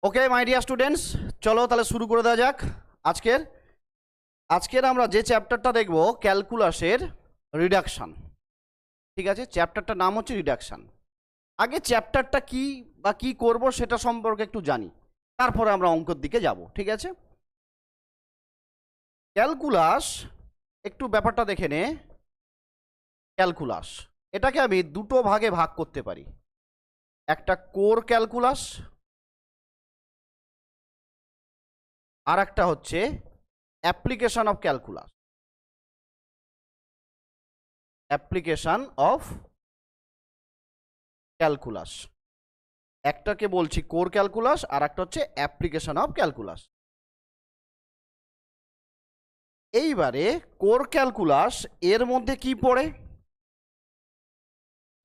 Okay my dear students, চলো তাহলে শুরু করে দেওয়া যাক। আজকের আমরা যে চ্যাপ্টারটা দেখব ক্যালকুলাসের রিডাকশান। ঠিক আছে, চ্যাপ্টারটার নাম হচ্ছে রিডাকশান। আগে চ্যাপ্টারটা কি বা কি করব সেটা সম্পর্কে একটু জানি, তারপরে আমরা অঙ্কের দিকে যাব। ঠিক আছে, ক্যালকুলাস একটু ব্যাপারটা দেখে নে। ক্যালকুলাস এটাকে আমি দুটো ভাগে ভাগ করতে পারি, একটা কোর ক্যালকুলাস আর একটা হচ্ছে application of calculus. Application of calculus, একটাকে বলছি কোর ক্যালকুলাস আর একটা হচ্ছে অ্যাপ্লিকেশন অফ ক্যালকুলাস। এইবারে কোর ক্যালকুলাস এর মধ্যে কি পড়ে?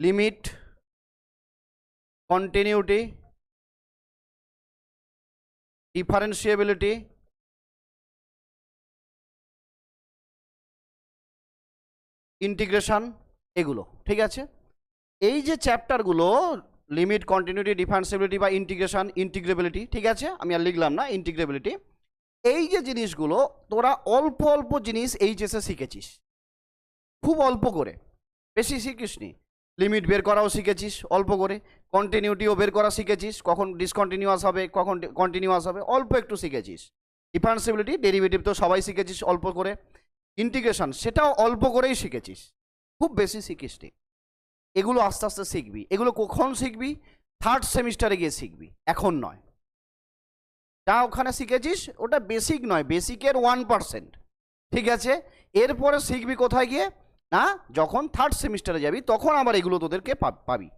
লিমিট, কন্টিনিউটি, ডিফারেন্সিয়েবিলিটি, ইন্টিগ্রেশন, এগুলো। ঠিক আছে, এই যে চ্যাপ্টারগুলো লিমিট, কন্টিনিউটি, ডিফারেন্সিবিলিটি বা ইন্টিগ্রেশন, ইন্টিগ্রেবিলিটি, ঠিক আছে আমি আর লিখলাম না, ইন্টিগ্রেবিলিটি, এই যে জিনিসগুলো তোরা অল্প অল্প জিনিস এইচএসে শিখেছিস, খুব অল্প করে, বেশি শিখিসনি। লিমিট বের করাও শিখেছিস অল্প করে, কন্টিনিউটিও বের করা শিখেছিস, কখন ডিসকন্টিনিউয়াস হবে কখন কন্টিনিউয়াস হবে অল্প একটু শিখেছিস। ডিফারেন্সিবিলিটি, ডেরিভেটিভ তো সবাই শিখেছিস অল্প করে। ইন্টিগ্রেশন সেটাও অল্প করেই শিখেছিস, খুব বেশি শিখিসনি। এগুলো আস্তে আস্তে শিখবি। এগুলো কখন শিখবি? থার্ড সেমিস্টারে গিয়ে শিখবি, এখন নয়। যা ওখানে শিখেছিস ওটা বেসিক নয়, বেসিকের 1%। ঠিক আছে, এরপরে শিখবি কোথায় গিয়ে না, যখন থার্ড সেমিস্টারে যাবি তখন আবার এগুলো তোদেরকে পাবি।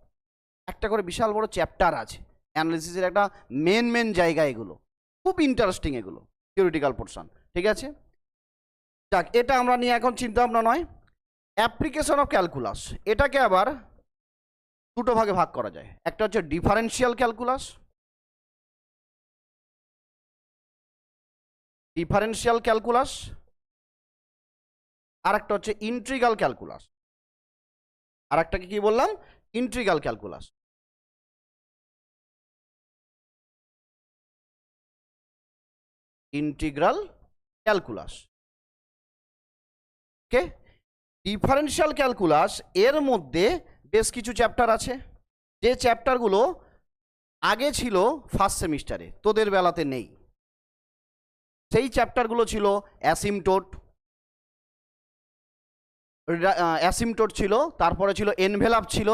একটা করে বিশাল বড় চ্যাপ্টার আছে অ্যানালিসিসের, একটা মেন জায়গা, এগুলো খুব ইন্টারেস্টিং, এগুলো থিওরিটিক্যাল পোর্শন। ঠিক আছে, যাক এটা আমরা নিয়ে এখন চিন্তা ভাবনা নয়। অ্যাপ্লিকেশন অফ ক্যালকুলাস এটাকে আবার দুটো ভাগে ভাগ করা যায়, একটা হচ্ছে ডিফারেন্সিয়াল ক্যালকুলাস, ডিফারেন্সিয়াল ক্যালকুলাস, আর একটা হচ্ছে ইন্ট্রিগাল ক্যালকুলাস। আর একটাকে কি বললাম? Integral calculus. Integral calculus. Okay, differential calculus এর মধ্যে বেশ কিছু চ্যাপ্টার আছে, যে চ্যাপ্টারগুলো আগে ছিল ফার্স্ট সেমিস্টারে, তোদের বেলাতে নেই। সেই চ্যাপ্টারগুলো ছিল অ্যাসিমটোট, অ্যাসিমটোট ছিল, তারপরে ছিল এনভেলাপ ছিল,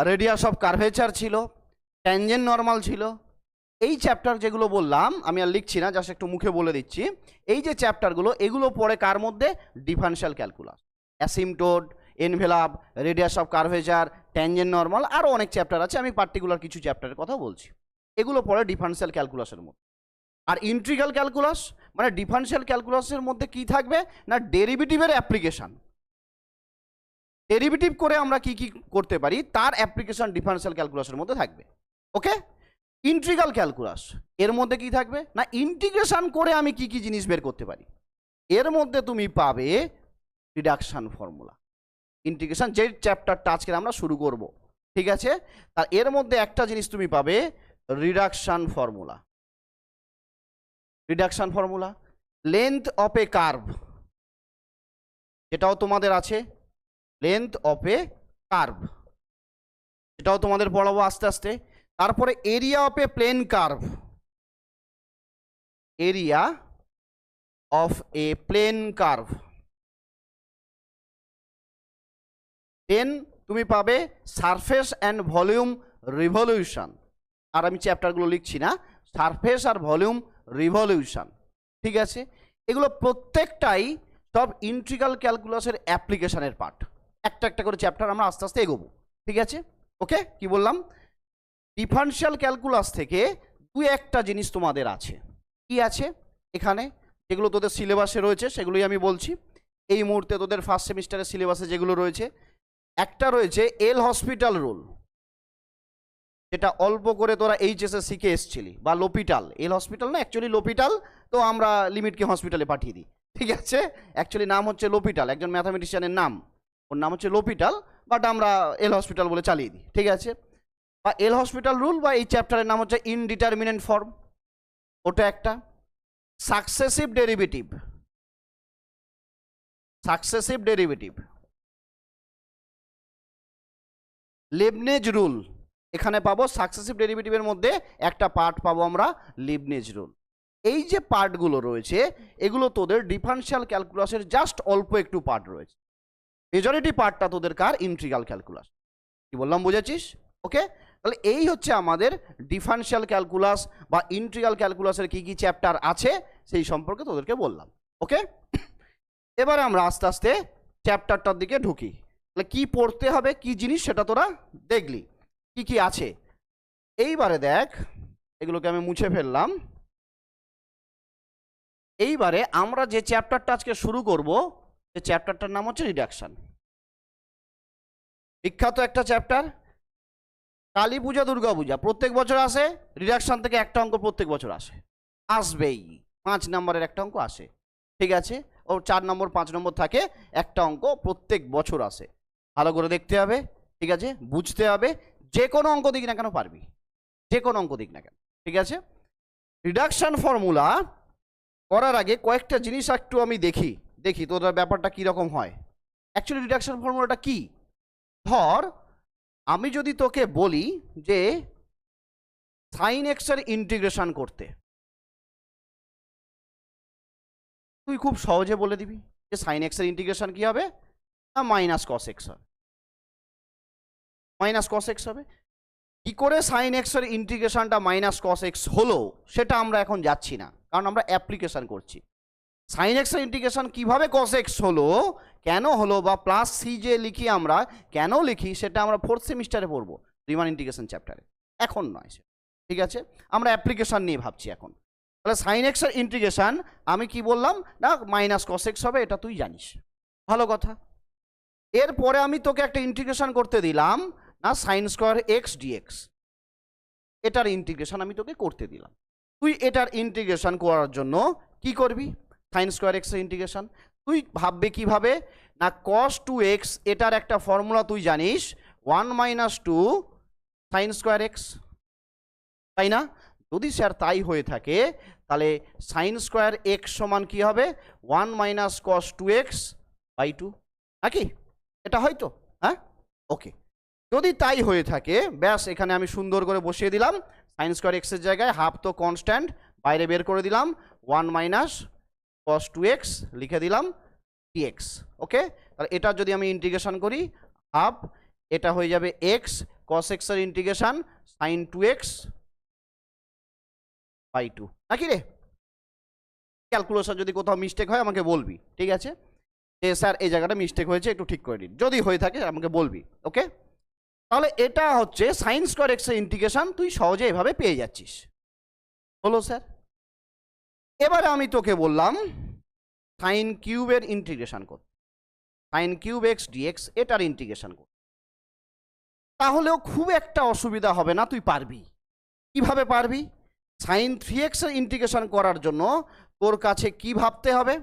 রেডিয়াস অফ কার্ভেচার ছিল, ট্যানজেন্ট নর্মাল ছিল। এই চ্যাপ্টার যেগুলো বললাম আমি আর লিখছি না, জাস্ট একটু মুখে বলে দিচ্ছি। এই যে চ্যাপ্টারগুলো এগুলো পড়ে কার মধ্যে? Differential calculus. অ্যাসিমটোট, envelope, radius of curvature, tangent normal, আরও অনেক চ্যাপ্টার আছে, আমি পার্টিকুলার কিছু চ্যাপ্টারের কথা বলছি। এগুলো পড়ে ডিফারেন্সিয়াল ক্যালকুলাসের মধ্যে। আর ইন্ট্রিগাল ক্যালকুলাস মানে ডিফারেন্সিয়াল ক্যালকুলাসের মধ্যে কি থাকবে না, ডেরিভেটিভের অ্যাপ্লিকেশন। ডেরিভেটিভ করে আমরা কি কি করতে পারি তার অ্যাপ্লিকেশন ডিফারেন্সিয়াল ক্যালকুলাসের মধ্যে থাকবে। ওকে, ইন্ট্রিগাল ক্যালকুলাস এর মধ্যে কি থাকবে না, ইন্টিগ্রেশন করে আমি কি কি জিনিস বের করতে পারি। এর মধ্যে তুমি পাবে রিডাকশন ফর্মুলা। ইন্টিগ্রেশন যে চ্যাপ্টারটা আজকে আমরা শুরু করব, ঠিক আছে, তার এর মধ্যে একটা জিনিস তুমি পাবে reduction formula. Reduction formula, length of a curve, যেটাও তোমাদের আছে, লেন্থ অফ এ কার্ভ, এটাও তোমাদের পড়াবো আস্তে আস্তে। তারপরে area of a plane curve, area of a plane curve. Then তুমি পাবে সারফেস অ্যান্ড ভলিউম রিভলিউশন। আর আমি চ্যাপ্টারগুলো লিখছি না, সারফেস আর ভলিউম রিভলিউশন। ঠিক আছে, এগুলো প্রত্যেকটাই সব ইন্ট্রিগাল ক্যালকুলাসের অ্যাপ্লিকেশনের পার্ট। একটা একটা করে চ্যাপ্টার আমরা আস্তে আস্তে এগোবো। ঠিক আছে, ওকে, কি বললাম? ডিফারেন্সিয়াল ক্যালকুলাস থেকে দু একটা জিনিস তোমাদের আছে। কি আছে এখানে? যেগুলো তোদের সিলেবাসে রয়েছে সেগুলোই আমি বলছি। এই মুহূর্তে তোদের ফার্স্ট সেমিস্টারের সিলেবাসে যেগুলো রয়েছে, একটা রয়েছে এল হসপিটাল রুল, যেটা অল্প করে তোরা এইচএসে শিখে এসছিলি, বা লোপিটাল। এল হসপিটাল না, অ্যাকচুয়ালি লোপিটাল, তো আমরা লিমিটকে হসপিটালে পাঠিয়ে দিই। ঠিক আছে, অ্যাকচুয়ালি নাম হচ্ছে লোপিটাল, একজন ম্যাথামেটিশিয়ানের নাম, ওর নাম হচ্ছে লোপিটাল, বাট আমরা এল হসপিটাল বলে চালিয়ে দিই। ঠিক আছে, বা এল হসপিটাল রুল, বা এই চ্যাপ্টারের নাম হচ্ছে ইনডিটারমিনেন্ট ফর্ম, ওটা একটা। Successive derivative, successive derivative, Leibniz rule, এখানে পাবো সাকসেসিভ ডেরিভেটিভের মধ্যে একটা পার্ট পাবো আমরা লিবনিজ রুল। এই যে পার্টগুলো রয়েছে এগুলো তোদের ডিফারেনশিয়াল ক্যালকুলাসের জাস্ট অল্প একটু পার্ট রয়েছে, মেজরিটি পার্টটা তোদের কার ইন্টিগ্রাল ক্যালকুলাস। কি বললাম, বুঝেছিস? ওকে, তাহলে এই হচ্ছে আমাদের ডিফারেনশিয়াল ক্যালকুলাস বা ইন্টিগ্রাল ক্যালকুলাসের কি কি চ্যাপ্টার আছে সেই সম্পর্কে তোদেরকে বললাম। ওকে, এবারে আমরা আস্তে আস্তে চ্যাপ্টারটার দিকে ঢুকি। তাহলে কি পড়তে হবে কি জিনিস সেটা তোরা দেখলি, কি কি আছে। এইবারে দেখ, এগুলোকে আমি মুছে ফেললাম। এইবারে আমরা যে চ্যাপ্টারটা আজকে শুরু করব সেই চ্যাপ্টারটার নাম হচ্ছে রিডাকশন। বিখ্যাত একটা চ্যাপ্টার, কালী পূজা দুর্গা পূজা প্রত্যেক বছর আসে, রিডাকশন থেকে একটা অঙ্ক প্রত্যেক বছর আসে, আসবেই 5 নম্বরের একটা অঙ্ক আসে, ঠিক আছে? ও 4 নম্বর 5 নম্বর থাকে, একটা অঙ্ক প্রত্যেক বছর আসে। ভালো করে দেখতে হবে, ঠিক আছে, বুঝতে হবে, যে কোনো অঙ্ক দিক না কেন পারবি, যে কোনো অঙ্ক দিক না কেন, ঠিক আছে? রিডাকশন ফর্মুলা করার আগে কয়েকটা জিনিস একটু আমি দেখি তোদের ব্যাপারটা কীরকম হয়। অ্যাকচুয়ালি রিডাকশন ফর্মুলাটা কি? ধর আমি যদি তোকে বলি যে সাইন এক্সের ইন্টিগ্রেশন করতে, তুই খুব সহজে বলে দিবি যে সাইন এক্সের ইন্টিগ্রেশন কি হবে, না মাইনাস কস এক্স হবে, মাইনাস কস এক্স হবে। কি করে সাইন এক্সের ইন্টিগ্রেশনটা মাইনাস কস এক্স হলো সেটা আমরা এখন যাচ্ছি না, কারণ আমরা অ্যাপ্লিকেশন করছি। সাইন এক্সের ইন্টিগ্রেশন কিভাবে কস এক্স হলো, কেন হলো, বা প্লাস সি যে লিখি আমরা কেন লিখি, সেটা আমরা 4th সেমিস্টারে পড়বো রিমান ইন্টিগ্রেশন চ্যাপ্টারে, এখন নয় সে, ঠিক আছে? আমরা অ্যাপ্লিকেশন নিয়ে ভাবছি এখন। তাহলে সাইন এক্সের ইন্টিগ্রেশন আমি কি বললাম, না মাইনাস কস এক্স হবে, এটা তুই জানিস, ভালো কথা। এরপরে আমি তোকে একটা ইন্টিগ্রেশন করতে দিলাম, না সাইন স্কোয়ার এক্স ডিএক্স, এটার ইন্টিগ্রেশন আমি তোকে করতে দিলাম। তুই এটার ইন্টিগ্রেশন করার জন্য কি করবি, সাইন স্কোয়ার এক্সের ইন্টিগ্রেশন তুই ভাববে কিভাবে, না কস 2x, এটার একটা ফর্মুলা তুই জানিস 1 - 2 সাইন স্কোয়ার এক্স, তাই না? যদি স্যার তাই হয়ে থাকে তাহলে সাইন স্কোয়ার এক্স সমান কি হবে, 1 - cos 2x বাই 2, নাকি? এটা হয়তো, হ্যাঁ, ওকে। যদি তাই হয়ে থাকে ব্যাস, এখানে আমি সুন্দর করে বসিয়ে দিলাম সাইন স্কোয়ার এক্সের জায়গায় হাফ তো কনস্ট্যান্ট বাইরে বের করে দিলাম, 1 - cos 2x লিখে দিলাম dx। ওকে, তাহলে এটা যদি আমি ইন্টিগ্রেশন করি হাফ, এটা হয়ে যাবে এক্স cos x এর ইন্টিগ্রেশন সাইন 2x বাই 2, নাকি রে? ক্যালকুলেশন যদি কোথাও মিস্টেক হয় আমাকে বলবি, ঠিক আছে? যে স্যার এই জায়গাটা মিস্টেক হয়েছে একটু ঠিক করে দিন, যদি হয়ে থাকে আমাকে বলবি। ওকে, তাহলে এটা হচ্ছে সাইন স্কোয়ার এক্সের ইন্টিগ্রেশন, তুই সহজে এভাবে পেয়ে যাচ্ছিস, হলো স্যার? এবারে আমি তোকে বললাম সাইন কিউবের ইন্টিগ্রেশন করতে, সাইন কিউব এক্স ডিএক্স এটার ইন্টিগ্রেশন করতে, তাহলেও খুব একটা অসুবিধা হবে না, তুই পারবি। কিভাবে পারবি? সাইন 3x এর ইন্টিগ্রেশন করার জন্য তোর কাছে কি ভাবতে হবে,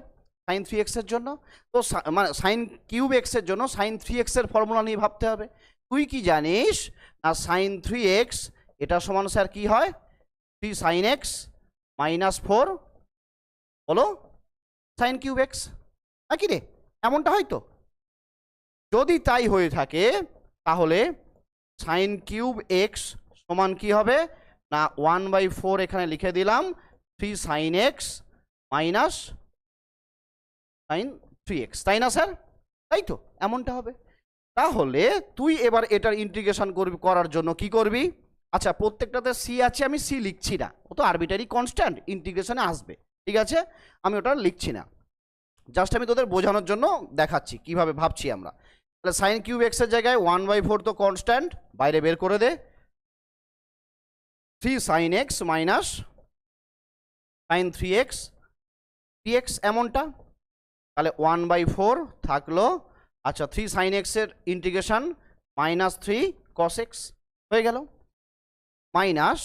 সাইন 3x এর জন্য তো মানে সাইন কিউব এক্সের জন্য সাইন 3x এর ফর্মুলা নিয়ে ভাবতে হবে। তুই কি জানিস না সাইন 3x এটা সমান স্যার কি হয়, 3 sin x - 4 বলো সাইন কিউব এক্স, নাকি রে? এমনটা হয়তো, যদি তাই হয়ে থাকে তাহলে সাইন কিউব এক্স সমান কি হবে, না 1/4 এখানে লিখে দিলাম 3 sin x - sin 3x, তাই না স্যার? তাই তো, এমনটা হবে। তাহলে তুই এবার এটার ইন্টিগ্রেশন করবি, করার জন্য কি করবি, আচ্ছা প্রত্যেকটাতে সি আছে, আমি সি লিখছি না, ও তো আরবিটারি কনস্ট্যান্ট ইন্টিগ্রেশনে আসবে, ঠিক আছে? আমি ওটা লিখছি না, জাস্ট আমি তোদের বোঝানোর জন্য দেখাচ্ছি কিভাবে ভাবছি আমরা। তাহলে সাইন কিউব এক্সের জায়গায় 1/4 তো কনস্ট্যান্ট, বাইরে বের করে দে, 3 sin x - sin 3x dx এমনটা, তাহলে 1/4 থাকলো, আচ্ছা 3 sin x এর ইন্টিগ্রেশন -3 cos x হয়ে গেল, মাইনাস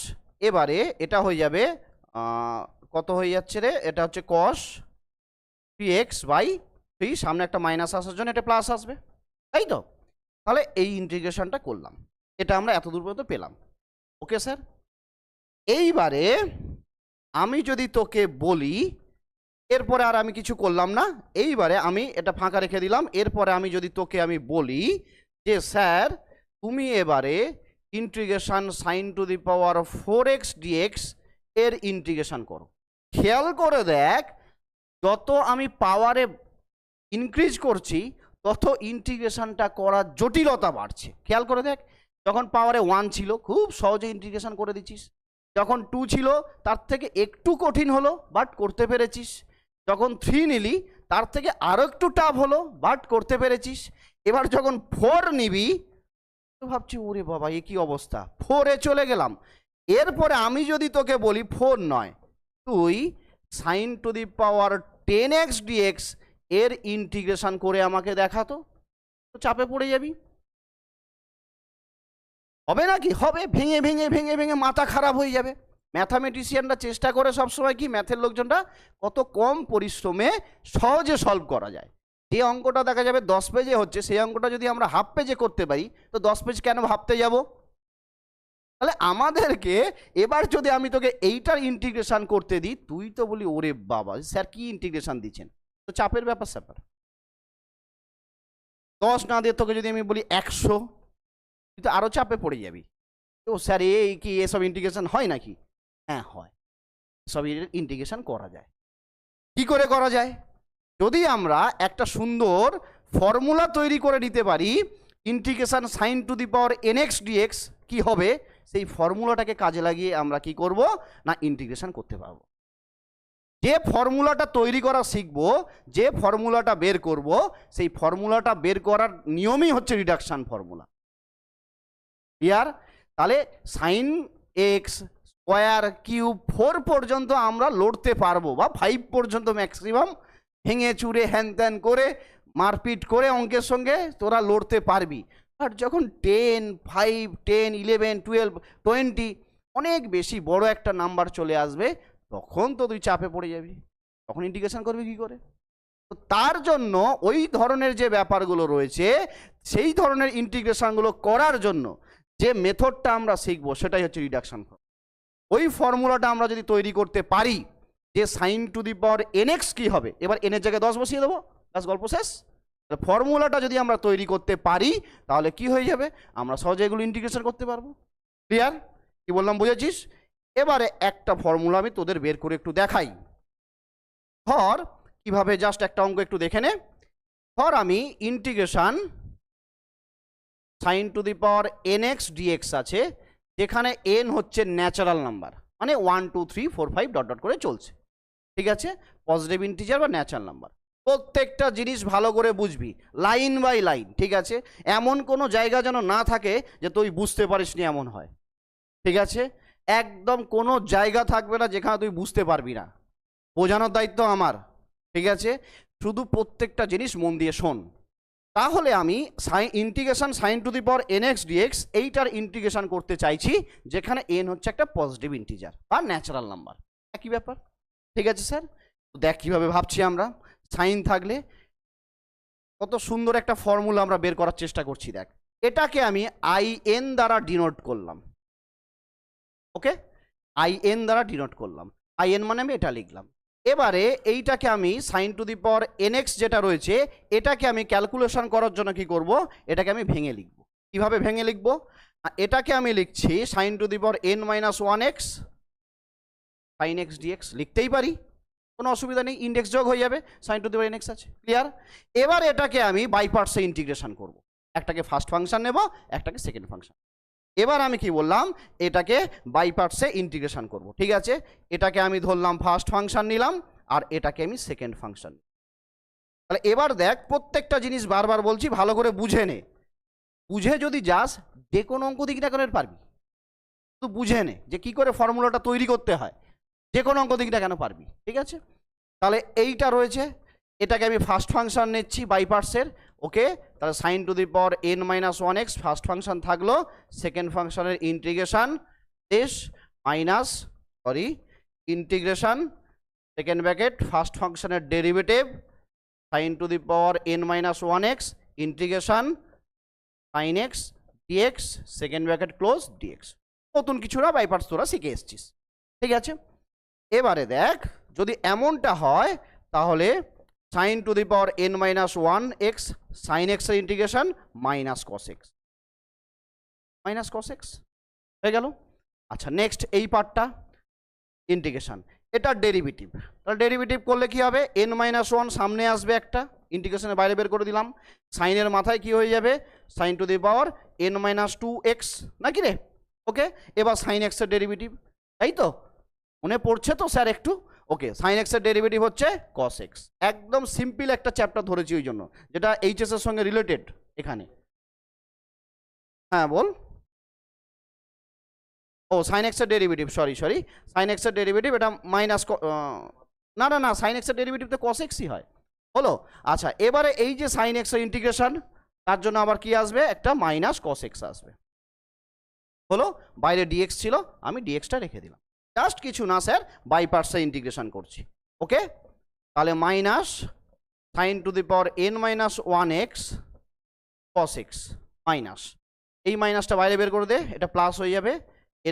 এবারে এটা হয়ে যাবে কত হয়ে যাচ্ছে রে, এটা হচ্ছে cos 3x বাই 3, সামনে একটা মাইনাস আসার জন্য এটা প্লাস আসবে, তাই তো? তাহলে এই ইন্টিগ্রেশনটা করলাম, এটা আমরা এত দূর পর্যন্ত পেলাম। ওকে স্যার, এইবারে আমি যদি তোকে বলি, এরপরে আর আমি কিছু করলাম না, এইবারে আমি এটা ফাঁকা রেখে দিলাম। এরপরে আমি যদি তোকে আমি বলি যে স্যার তুমি এবারে integration sine to the power 4x dx এর ইন্টিগ্রেশন করো। খেয়াল করে দেখ, যত আমি পাওয়ারে ইনক্রিজ করছি তত ইন্টিগ্রেশনটা করার জটিলতা বাড়ছে। খেয়াল করে দেখ, যখন পাওয়ারে 1 ছিল খুব সহজে ইন্টিগ্রেশন করে দিচ্ছিস, যখন 2 ছিল তার থেকে একটু কঠিন হলো বাট করতে পেরেছিস, যখন 3 নিলি তার থেকে আরও একটু টাফ হলো বাট করতে পেরেছিস, এবার যখন 4 নিবি তো ভাবছি ওরে বাবা এ কি অবস্থা, 4-এ চলে গেলাম। এরপরে আমি যদি তোকে বলি 4 নয়, তুই sine to the power 10x dx এর ইন্টিগ্রেশন করে আমাকে দেখাতো, তো চাপে পড়ে যাবি। হবে নাকি? হবে, ভেঙে ভেঙে ভেঙে ভেঙে মাথা খারাপ হয়ে যাবে। ম্যাথামেটিশিয়ানরা চেষ্টা করে সবসময় কি, ম্যাথের লোকজনরা কত কম পরিশ্রমে সহজে সলভ করা যায়। যে অঙ্কটা দেখা যাবে 10 পেজে হচ্ছে, সেই অঙ্কটা যদি আমরা হাফ পেজে করতে পারি তো 10 পেজ কেন ভাবতে যাব? তাহলে আমাদেরকে এবার যদি আমি তোকে এইটার ইন্টিগ্রেশন করতে দিই, তুই তো বলি ওরে বাবা স্যার কি ইন্টিগ্রেশন দিচ্ছেন, তো চাপের ব্যাপার স্যাপার। 10 না দিয়ে তোকে যদি আমি বলি 100, তুই তো আরও চাপে পড়ে যাবি। তো স্যার এই কি এসব ইন্টিগ্রেশন হয় নাকি? হ্যাঁ হয়, সব ইন্টিগ্রেশন করা যায়। কি করে করা যায়? যদি আমরা একটা সুন্দর ফর্মুলা তৈরি করে নিতে পারি, integration sine to the power nx dx কি হবে, সেই ফর্মুলাটাকে কাজে লাগিয়ে আমরা কি করব না ইন্টিগ্রেশন করতে পারবো। যে ফর্মুলাটা তৈরি করা শিখবো, যে ফর্মুলাটা বের করব, সেই ফর্মুলাটা বের করার নিয়মই হচ্ছে রিডাকশন ফর্মুলা। ক্লিয়ার? তাহলে সাইন এক্স স্কোয়ার কিউব 4 পর্যন্ত আমরা লড়তে পারবো, বা 5 পর্যন্ত ম্যাক্সিমাম ভেঙে চুরে হ্যান ত্যান করে মারপিট করে অঙ্কের সঙ্গে তোরা লড়তে পারবি। আর যখন 10, 5, 10, 11, 12, 20 অনেক বেশি বড় একটা নাম্বার চলে আসবে, তখন তো তুই চাপে পড়ে যাবি, তখন ইন্টিগ্রেশন করবি কি করে? তো তার জন্য ওই ধরনের যে ব্যাপারগুলো রয়েছে, সেই ধরনের ইন্টিগ্রেশনগুলো করার জন্য যে মেথডটা আমরা শিখবো সেটাই হচ্ছে রিডাকশন। ওই ফর্মুলাটা আমরা যদি তৈরি করতে পারি যে sine to the power nx কি হবে, এবার n এর জায়গায় 10 বসিয়ে দেবো, ব্যাস গল্প শেষ। ফর্মুলাটা যদি আমরা তৈরি করতে পারি তাহলে কি হয়ে যাবে, আমরা সহজে এগুলো ইন্টিগ্রেশন করতে পারবো। ক্লিয়ার? কি বললাম বুঝেছিস? এবারে একটা ফর্মুলা আমি তোদের বের করে একটু দেখাই। ধর কিভাবে, জাস্ট একটা অঙ্ক একটু দেখে নে। ধর আমি integration sine to the power nx dx আছে, যেখানে n হচ্ছে ন্যাচারাল নাম্বার, মানে 1 2 3 4 5 ডট ডট করে চলছে, ঠিক আছে, পজিটিভ ইন্টিজার বা ন্যাচারাল নাম্বার। প্রত্যেকটা জিনিস ভালো করে বুঝবি, লাইন বাই লাইন, ঠিক আছে, এমন কোনো জায়গা যেন না থাকে যে তুই বুঝতে পারিস নি এমন হয়, ঠিক আছে, একদম কোনো জায়গা থাকবে না যেখানে তুই বুঝতে পারবি না, বোঝানোর দায়িত্ব আমার, ঠিক আছে, শুধু প্রত্যেকটা জিনিস মন দিয়ে শোন। তাহলে আমি integration sine to the power nx dx এইটার ইন্টিগ্রেশন করতে চাইছি, যেখানে n হচ্ছে একটা পজিটিভ ইন্টিজার বা ন্যাচারাল নাম্বার, একই ব্যাপার, ঠিক আছে স্যার। দেখ কিভাবে ভাবছি আমরা, সাইন থাকলে কত সুন্দর একটা ফর্মুলা আমরা বের করার চেষ্টা করছি। দেখ, এটাকে আমি in দ্বারা ডিনোট করলাম, ওকে, in দ্বারা ডিনোট করলাম, in মানে আমি এটা লিখলাম। এবারে এইটাকে আমি sine to the power nx যেটা রয়েছে, এটাকে আমি ক্যালকুলেশন করার জন্য কি করব, এটাকে আমি ভেঙে লিখব। কিভাবে ভেঙে লিখব? এটাকে আমি লিখছি sine to the power n-1x sine x dx, লিখতেই পারি, কোনো অসুবিধা নেই, ইন্ডেক্স যোগ হয়ে যাবে, sine to the power nx আছে। ক্লিয়ার? এবার এটাকে আমি বাই পার্টসে ইন্টিগ্রেশন করব, একটাকে ফার্স্ট ফাংশন নেব, একটাকে সেকেন্ড ফাংশন। এবার আমি কি বললাম, এটাকে বাই পার্টসে ইন্টিগ্রেশন করব, ঠিক আছে, এটাকে আমি ধরলাম ফার্স্ট ফাংশন নিলাম, আর এটাকে আমি সেকেন্ড ফাংশন। তাহলে এবার দেখ, প্রত্যেকটা জিনিস বারবার বলছি ভালো করে বুঝে নে, বুঝে যদি যাস যে কোনো অঙ্ক দিক না করে পারবি, তো বুঝে নে যে কি করে ফর্মুলাটা তৈরি করতে হয়, যে কোনো অঙ্ক দিক না কেন পারবি, ঠিক আছে। তাহলে এইটা রয়েছে, এটাকে আমি ফার্স্ট ফাংশন নিচ্ছি বাই পার্টসের, ওকে, তাহলে sine to the power n-1x first function থাকলো, সেকেন্ড ফাংশনের integration integration second bracket first ফাংশনের derivative sine to the power n-1x integration sine x dx second bracket close dx. নতুন কিছু না, by parts তোরা শিখে এসছিস, ঠিক আছে। এবারে দেখ, যদি এমনটা হয় তাহলে sine to the power n minus one x sine এক্সের integration minus cos x, minus cos x হয়ে গেল। আচ্ছা নেক্সট এই পার্টটা ইন্টিগ্রেশন, এটা ডেরিভেটিভ, তাহলে ডেরিভেটিভ করলে কি হবে, n মাইনাস ওয়ান সামনে আসবে একটা, ইন্টিগ্রেশনের বাইরে বের করে দিলাম, সাইনের মাথায় কি হয়ে যাবে, sine to the power n minus two x নাকি রে, ওকে। এবার সাইন এক্সের ডেরিভেটিভ, তাই তো, মনে পড়ছে তো স্যার একটু, ওকে। সাইন এক্সের ডেরিভেটিভ হচ্ছে কস এক্স, একদম সিম্পল একটা চ্যাপ্টার ধরেছি ওই জন্য, যেটা এইচএস এর সঙ্গে রিলেটেড এখানে। হ্যাঁ বল। ও সাইন এক্সের ডেরিভেটিভ, সরি সাইন এক্সের ডেরিভেটিভ, এটা মাইনাস, না না না, সাইন এক্সের ডেরিভেটিভ তো কস এক্সই হয়, হলো। আচ্ছা এবারে এই যে সাইন এক্সের ইন্টিগ্রেশন, তার জন্য আবার কি আসবে, একটা মাইনাস কস এক্স আসবে, হলো। বাইরে ডিএক্স ছিল, আমি ডিএক্সটা রেখে দিলাম, জাস্ট কিছু না স্যার, বাই পার্টসে ইন্টিগ্রেশন করছি, ওকে। তাহলে minus sine to the power n minus one x cos x minus, এই মাইনাসটা বাইরে বের করে দে, এটা প্লাস হয়ে যাবে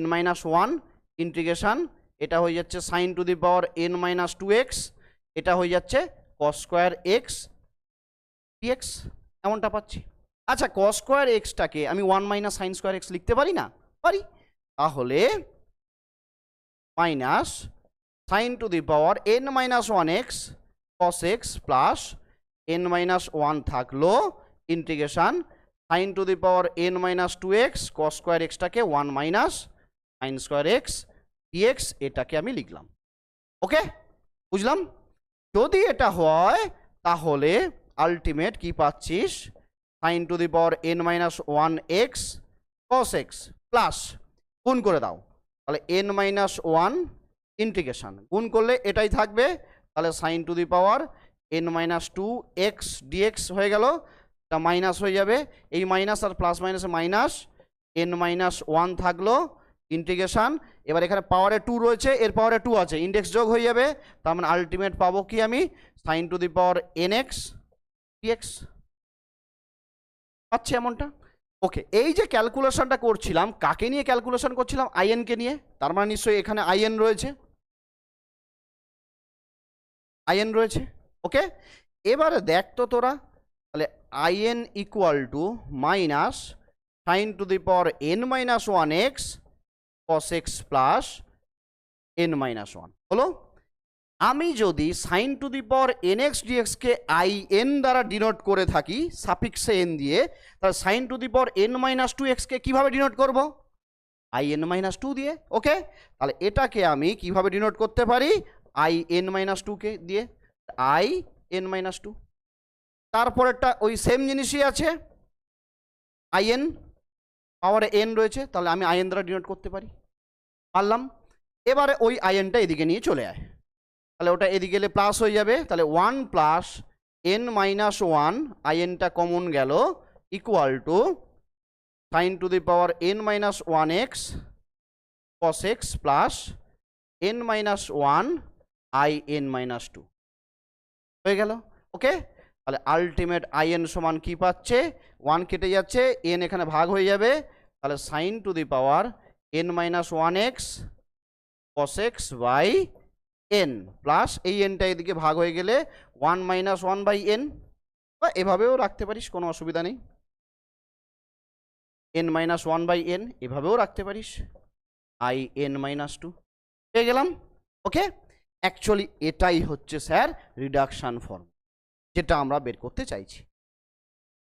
n মাইনাস ওয়ান ইন্টিগ্রেশন, এটা হয়ে যাচ্ছে sine to the power n minus two x, এটা হয়ে যাচ্ছে কস স্কোয়ার এক্স ডিএক্স, এমনটা পাচ্ছি। আচ্ছা কস স্কোয়ার এক্সটাকে আমি one minus sine square x লিখতে পারি না, পারি, তাহলে minus sine to the power n minus one x cos x plus n minus one থাকলো integration sine to the power n minus two x cos square এক্সটাকে one minus sine square x dx, এটাকে আমি লিখলাম, ওকে, বুঝলাম। যদি এটা হয় তাহলে আলটিমেট কি পাচ্ছিস, sine to the power n minus one x cos x plus গুণ করে দাও, তাহলে n মাইনাস ওয়ান ইন্টিগ্রেশন, গুণ করলে এটাই থাকবে, তাহলে sine to the power n minus two x dx হয়ে গেল, এটা মাইনাস হয়ে যাবে, এই মাইনাস আর প্লাস মাইনাসে মাইনাস, n মাইনাস ওয়ান থাকলো ইন্টিগ্রেশন, এবার এখানে পাওয়ারে টু রয়েছে, এর পাওয়ারে টু আছে, ইন্ডেক্স যোগ হয়ে যাবে, তার মানে আলটিমেট পাবো কি আমি, sine to the power n x dx পাচ্ছি এমনটা, ওকে। এই যে ক্যালকুলেশনটা করছিলাম, কাকে নিয়ে ক্যালকুলেশন করছিলাম, আইএন কে নিয়ে, তার মানে নিশ্চয়ই এখানে আইএন রয়েছে, আইএন রয়েছে, ওকে। এবারে দেখ তো তোরা, তাহলে I n equal to minus sine to the power n minus one x cos x plus n minus one, হলো। আমি যদি sine to the power n x ডিএক্সকে আই এন দ্বারা ডিনোট করে থাকি সাফিক্সে এন দিয়ে, তাহলে sine to the power n minus two এক্সকে কীভাবে ডিনোট করবো, আই এন মাইনাস টু দিয়ে, ওকে। তাহলে এটাকে আমি কিভাবে ডিনোট করতে পারি, আই এন মাইনাস টুকে দিয়ে, আই এন মাইনাস টু, তারপরেরটা ওই সেম জিনিসই আছে, আই এন পাওয়ারে এন রয়েছে, তাহলে আমি আই এন দ্বারা ডিনোট করতে পারি, পারলাম। এবারে ওই আই এনটা এদিকে নিয়ে চলে আয়, তাহলে ওটা এদিকে গেলে প্লাস হয়ে যাবে, তাহলে one plus n minus one, I এনটা কমন গেল, equal to sine to the power n minus one x cos x plus n minus one I n minus two হয়ে গেল, ওকে। তাহলে আলটিমেট আই এন সমান কি পাচ্ছে, ওয়ান কেটে যাচ্ছে, এন এখানে ভাগ হয়ে যাবে, তাহলে sine to the power n minus one x cos x by n plus এই এনটা এদিকে ভাগ হয়ে গেলে one minus one by n, বা এভাবেও রাখতে পারিস, কোনো অসুবিধা নেই, n minus one by n এভাবেও রাখতে পারিস, আই এন মাইনাস টু পেয়ে গেলাম, ওকে। অ্যাকচুয়ালি এটাই হচ্ছে স্যার রিডাকশান ফর্ম, যেটা আমরা বের করতে চাইছি,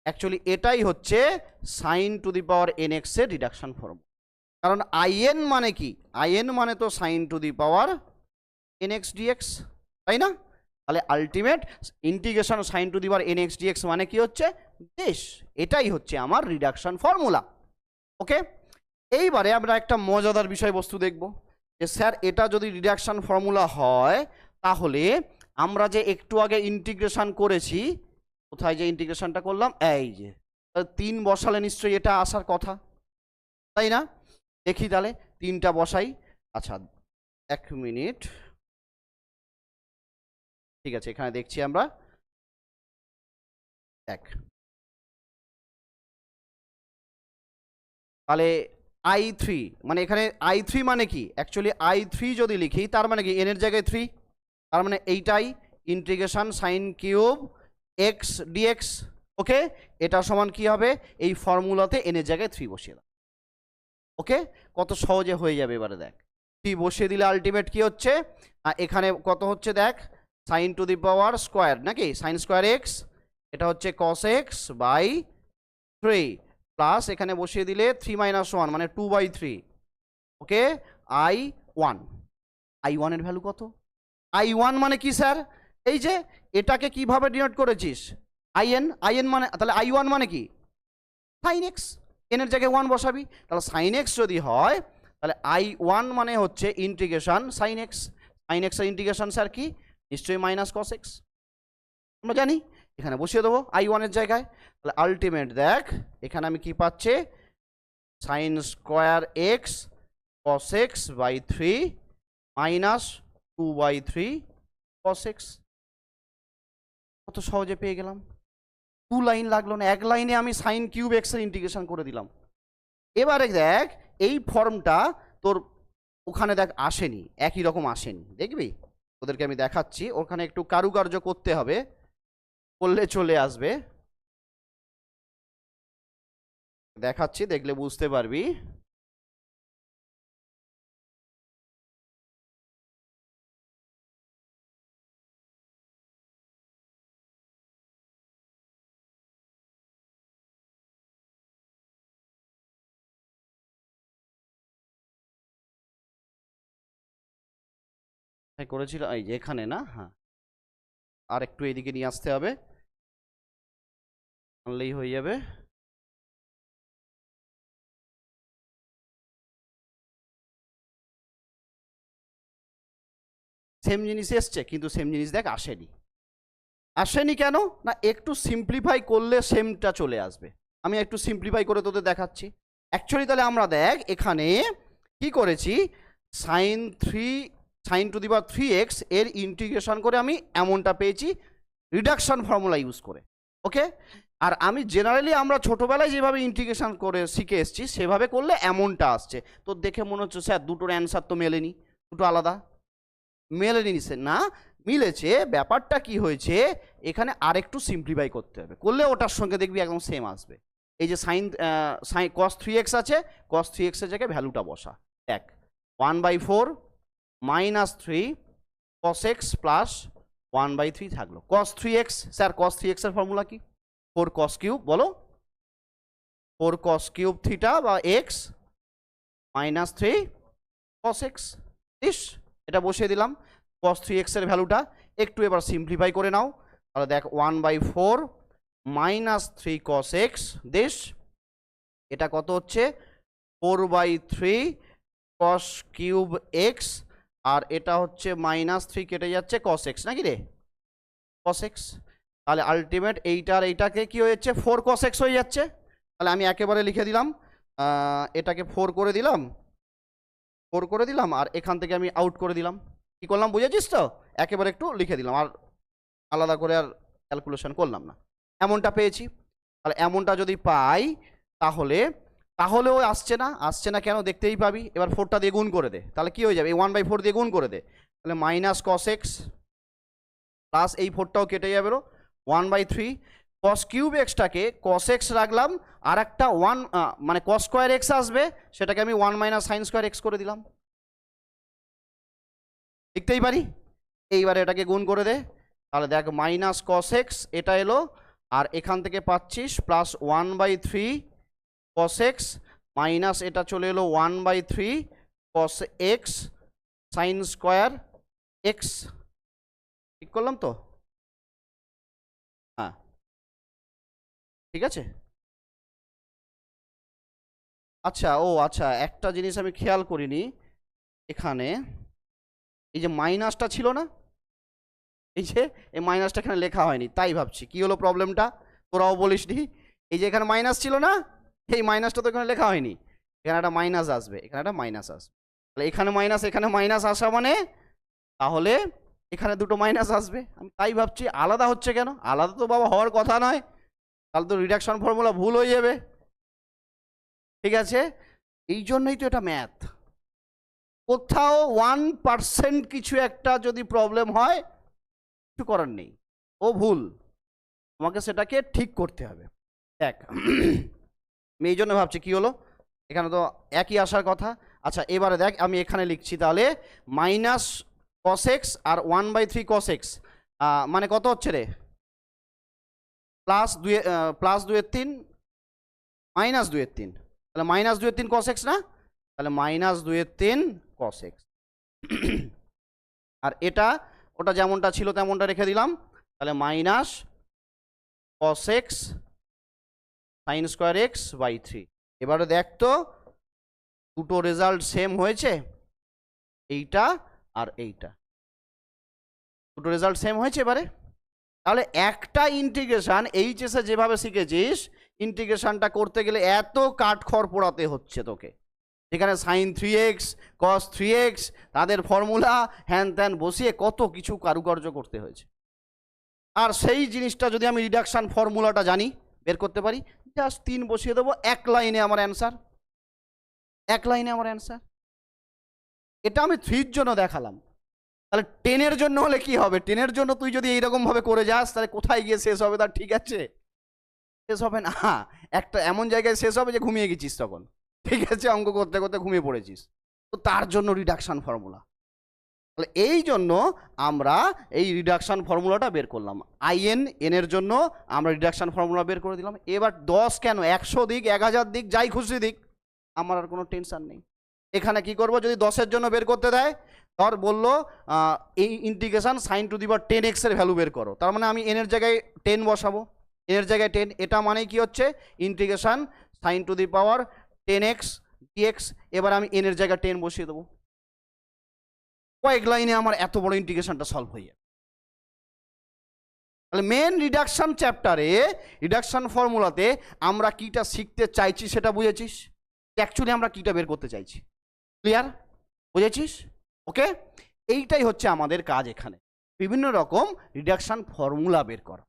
অ্যাকচুয়ালি এটাই হচ্ছে sine to the power n x এর রিডাকশান ফর্ম, কারণ আইএন মানে কি, আইএন মানে তো sine to the power n x dx, তাই না, তাহলে ultimate integration sine to the power n x dx মানে কি হচ্ছে দেশ, এটাই হচ্ছে আমার রিডাকশান ফর্মুলা, ওকে। এইবারে আমরা একটা মজাদার বিষয়বস্তু দেখব, যে স্যার এটা যদি রিডাকশান ফর্মুলা হয়, তাহলে আমরা যে একটু আগে ইন্টিগ্রেশন করেছি, কোথায় যে ইন্টিগ্রেশনটা করলাম, এই যে তিন বসালে নিশ্চয়ই এটা আসার কথা, তাই না, দেখি তাহলে তিনটা বসাই, আচ্ছা এক মিনিট, ঠিক আছে, এখানে দেখছি আমরা, এক, তাহলে i3 মানে এখানে i3 মানে কি, অ্যাকচুয়ালি i3 যদি লিখি তার মানে কি n এর জায়গায় 3, তার মানে এইটাই integration sine cube x dx. Okay, এটা সমান কি হবে, এই ফর্মুলাতে n এর জায়গায় 3 বসিয়ে দাও। ওকে, কত সহজে হয়ে যাবে। এবারে দেখ 3 বসিয়ে দিলে আলটিমেট কি হচ্ছে, এখানে কত হচ্ছে দেখ, sine to the power square নাকি, সাইন স্কোয়ার এক্স, এটা হচ্ছে কস এক্স বাই 3 প্লাস এখানে বসিয়ে দিলে 3 - 1 মানে 2/3। ওকে, i1 এর ভ্যালু কত, i1 মানে কি স্যার, এই যে এটাকে কিভাবে ডিনোট করেছিস, in মানে, তাহলে i1 মানে কি সাইন এক্স, n এর জায়গায় 1 বসাবি, তাহলে সাইন এক্স যদি হয় তাহলে i1 মানে হচ্ছে integration sine x, sine x এর ইন্টিগ্রেশন স্যার কি, নিশ্চয়ই মাইনাস কস এক্স, আমরা জানি, এখানে বসিয়ে দেবো i1 এর জায়গায়। তাহলে আলটিমেট দেখ এখানে আমি কি পাচ্ছি, sine square x cos x by 3 minus 2/3 cos x. কত সহজে পেয়ে গেলাম, 2 লাইন লাগলো না, 1 লাইনে আমি সাইন কিউব এক্স এর ইন্টিগ্রেশন করে দিলাম। এবারে দেখ এই ফর্মটা তোর ওখানে দেখ আসেনি, একই রকম আসেনি, দেখবি ওদেরকে আমি দেখাচ্ছি, ওখানে একটু কারুকার্য করতে হবে, করলে চলে আসবে, দেখাচ্ছি, দেখলে বুঝতে পারবি। করেছিল এই যে এখানে না, হ্যাঁ আর একটু এদিকে নিয়ে আসতে হবে, আনলেই হয়ে যাবে। সেম জিনিস এসছে কিন্তু সেম জিনিস দেখ আসেনি কেন না, একটু সিম্পলিফাই করলে সেমটা চলে আসবে। আমি একটু সিম্পলিফাই করে তোদের দেখাচ্ছি। অ্যাকচুয়ালি তাহলে আমরা দেখ এখানে কি করেছি, sign to the power 3x এর ইন্টিগ্রেশন করে আমি এমনটা পেয়েছি রিডাকশন ফর্মুলা ইউজ করে। ওকে, আর আমি জেনারেলি আমরা ছোটোবেলায় যেভাবে ইন্টিগ্রেশন করে শিখে এসেছি সেভাবে করলে এমনটা আসছে। তো দেখে মনে হচ্ছে স্যার দুটোর অ্যান্সার তো মেলেনি, দুটো আলাদা, মেলেনি না, মিলেছে। ব্যাপারটা কি হয়েছে, এখানে আরেকটু সিম্পলিফাই করতে হবে, করলে ওটার সঙ্গে দেখবি একদম সেম আসবে। এই যে সাইন কস 3x আছে, কস 3x এর জায়গায় ভ্যালুটা বসা, এক 1/4 মাইনাস 3 কস এক্স প্লাস 1/3 থাকলো কস 3x। স্যার কস 3x এর ফর্মুলা কি, 4 কস কিউব, বলো 4 কস কিউব থিটা বা এক্স মাইনাস 3 কস এক্স। ইস, এটা বসিয়ে দিলাম, cos 3x এর ভ্যালুটা একটু এবার সিম্পলিফাই করে নাও, তাহলে দেখ 1/4 মাইনাস 3 cos x দেশ, এটা কত হচ্ছে 4/3 cos কিউব x, আর এটা হচ্ছে মাইনাস 3 কেটে যাচ্ছে cos x নাকি রে, cos x। তাহলে আলটিমেট এইটার এইটাকে কি হয়ে যাচ্ছে 4 cos x হয়ে যাচ্ছে। তাহলে আমি একেবারে লিখে দিলাম, এটাকে 4 করে দিলাম আর এখান থেকে আমি আউট করে দিলাম। কি করলাম বুঝেছিস তো, একেবারে একটু লিখে দিলাম, আর আলাদা করে আর ক্যালকুলেশন করলাম না, এমনটা পেয়েছি। তাহলে এমনটা যদি পাই তাহলেও আসছে না কেন, দেখতেই পাবি। এবার 4টা দিয়ে গুণ করে দে, তাহলে কি হয়ে যাবে, এই 1/4 দিয়ে গুণ করে দে, তাহলে মাইনাস cos x প্লাস এই 4টাও কেটে যাবে 1/3 cos কিউব এক্সটাকে cos x রাখলাম, আর একটা 1 মানে cos স্কোয়ার x আসবে, সেটাকে আমি 1 মাইনাস সাইন স্কোয়ার x করে দিলাম, লিখতেই পারি। এইবারে এটাকে গুণ করে দে, তাহলে দেখ মাইনাস cos x এটা এলো, আর এখান থেকে পাচ্ছিস প্লাস 1/3 cos x মাইনাস এটা চলে এলো 1/3 cos x sine square x। ঠিক করলাম তো, হ্যাঁ ঠিক আছে। আচ্ছা একটা জিনিস আমি খেয়াল করিনি, এখানে এই যে মাইনাসটা ছিল না, এই যে এই মাইনাসটা এখানে লেখা হয়নি, তাই ভাবছি কি হলো প্রবলেমটা, তোরাও বলিসনি। এই যে এখানে মাইনাস ছিল না, এই মাইনাসটা তো এখানে লেখা হয়নি, এখানে একটা মাইনাস আসবে, এখানে একটা মাইনাস আসবে, তাহলে এখানে মাইনাস আসা মানে তাহলে এখানে দুটো মাইনাস আসবে। আমি তাই ভাবছি আলাদা হচ্ছে কেন, আলাদা তো বাবা হওয়ার কথা নয়, তাহলে তো রিডাকশন ফর্মুলা ভুল হয়ে যাবে। ঠিক আছে, এই জন্যই তো এটা ম্যাথ। কোথাও 1% কিছু একটা যদি প্রবলেম হয়, কিছু করার নেই, ও ভুল, আমাকে সেটাকে ঠিক করতে হবে। দেখ আমি এই জন্য ভাবছি কি হলো, এখানে তো একই আসার কথা। আচ্ছা এবারে দেখ আমি এখানে লিখছি তাহলে মাইনাস কস এক্স আর 1/3 কস এক্স, মানে কত হচ্ছে রে, +2/3 -2/3, তাহলে -2/3 কস এক্স না, তাহলে -2/3 কস এক্স। আর এটা ওটা যেমনটা ছিল তেমনটা রেখে দিলাম, তাহলে minus cos x sine square x by 3। এবারে দেখ তো দুটো রেজাল্ট সেম হয়েছে, এইটা আর এইটা, দুটো রেজাল্ট সেম হয়েছে। এবারে তাহলে একটা ইন্টিগ্রেশন এইচএসে যেভাবে শিখেছিস, ইন্টিগ্রেশনটা করতে গেলে এত কাঠখড় পোড়াতে হচ্ছে তোকে, যেখানে সাইন 3x কস 3x তাদের ফর্মুলা হ্যান ত্যান বসিয়ে কত কিছু কারুকার্য করতে হয়েছে। আর সেই জিনিসটা যদি আমি রিডাকশান ফর্মুলাটা জানি, বের করতে পারি, জাস্ট 3 বসিয়ে দেবো, এক লাইনে আমার অ্যান্সার, এক লাইনে আমার অ্যান্সার। এটা আমি 3-র জন্য দেখালাম, তাহলে 10-এর জন্য হলে কি হবে? 10-এর জন্য তুই যদি এইরকমভাবে করে যাস, তাহলে কোথায় গিয়ে শেষ হবে তার ঠিক আছে? শেষ হবে না, একটা এমন জায়গায় শেষ হবে যে ঘুমিয়ে গেছিস তখন, ঠিক আছে, অঙ্ক করতে করতে ঘুমিয়ে পড়েছিস। তো তার জন্য রিডাকশান ফর্মুলা। তাহলে এই জন্য আমরা এই রিডাকশান ফর্মুলাটা বের করলাম, আইএন এর জন্য আমরা রিডাকশান ফর্মুলা বের করে দিলাম। এবার 10 কেন, 100 দিক, 1000 দিক, যাই খুশি দিক, আমার আর কোনো টেনশন নেই। এখানে কি করব, যদি 10-এর জন্য বের করতে দেয়, ধর বললো এই integration sine to the power 10x এর ভ্যালু বের করো, তার মানে আমি এন এর জায়গায় 10 বসাবো, এন এর জায়গায় 10, এটা মানে কি হচ্ছে integration sine to the power 10x dx। এবার আমি এন এর জায়গায় 10 বসিয়ে দেবো, কয়েক লাইনে আমার এত বড় ইন্টিগ্রেশনটা সলভ হয়ে যাবে। তাহলে মেন রিডাকশন চ্যাপ্টারে, রিডাকশন ফর্মুলাতে আমরা কিটা শিখতে চাইছি সেটা বুঝেছিস, অ্যাকচুয়ালি আমরা কিটা বের করতে চাইছি, ক্লিয়ার, বুঝেছিস? ওকে, এইটাই হচ্ছে আমাদের কাজ এখানে, বিভিন্ন রকম রিডাকশন ফর্মুলা বের করা।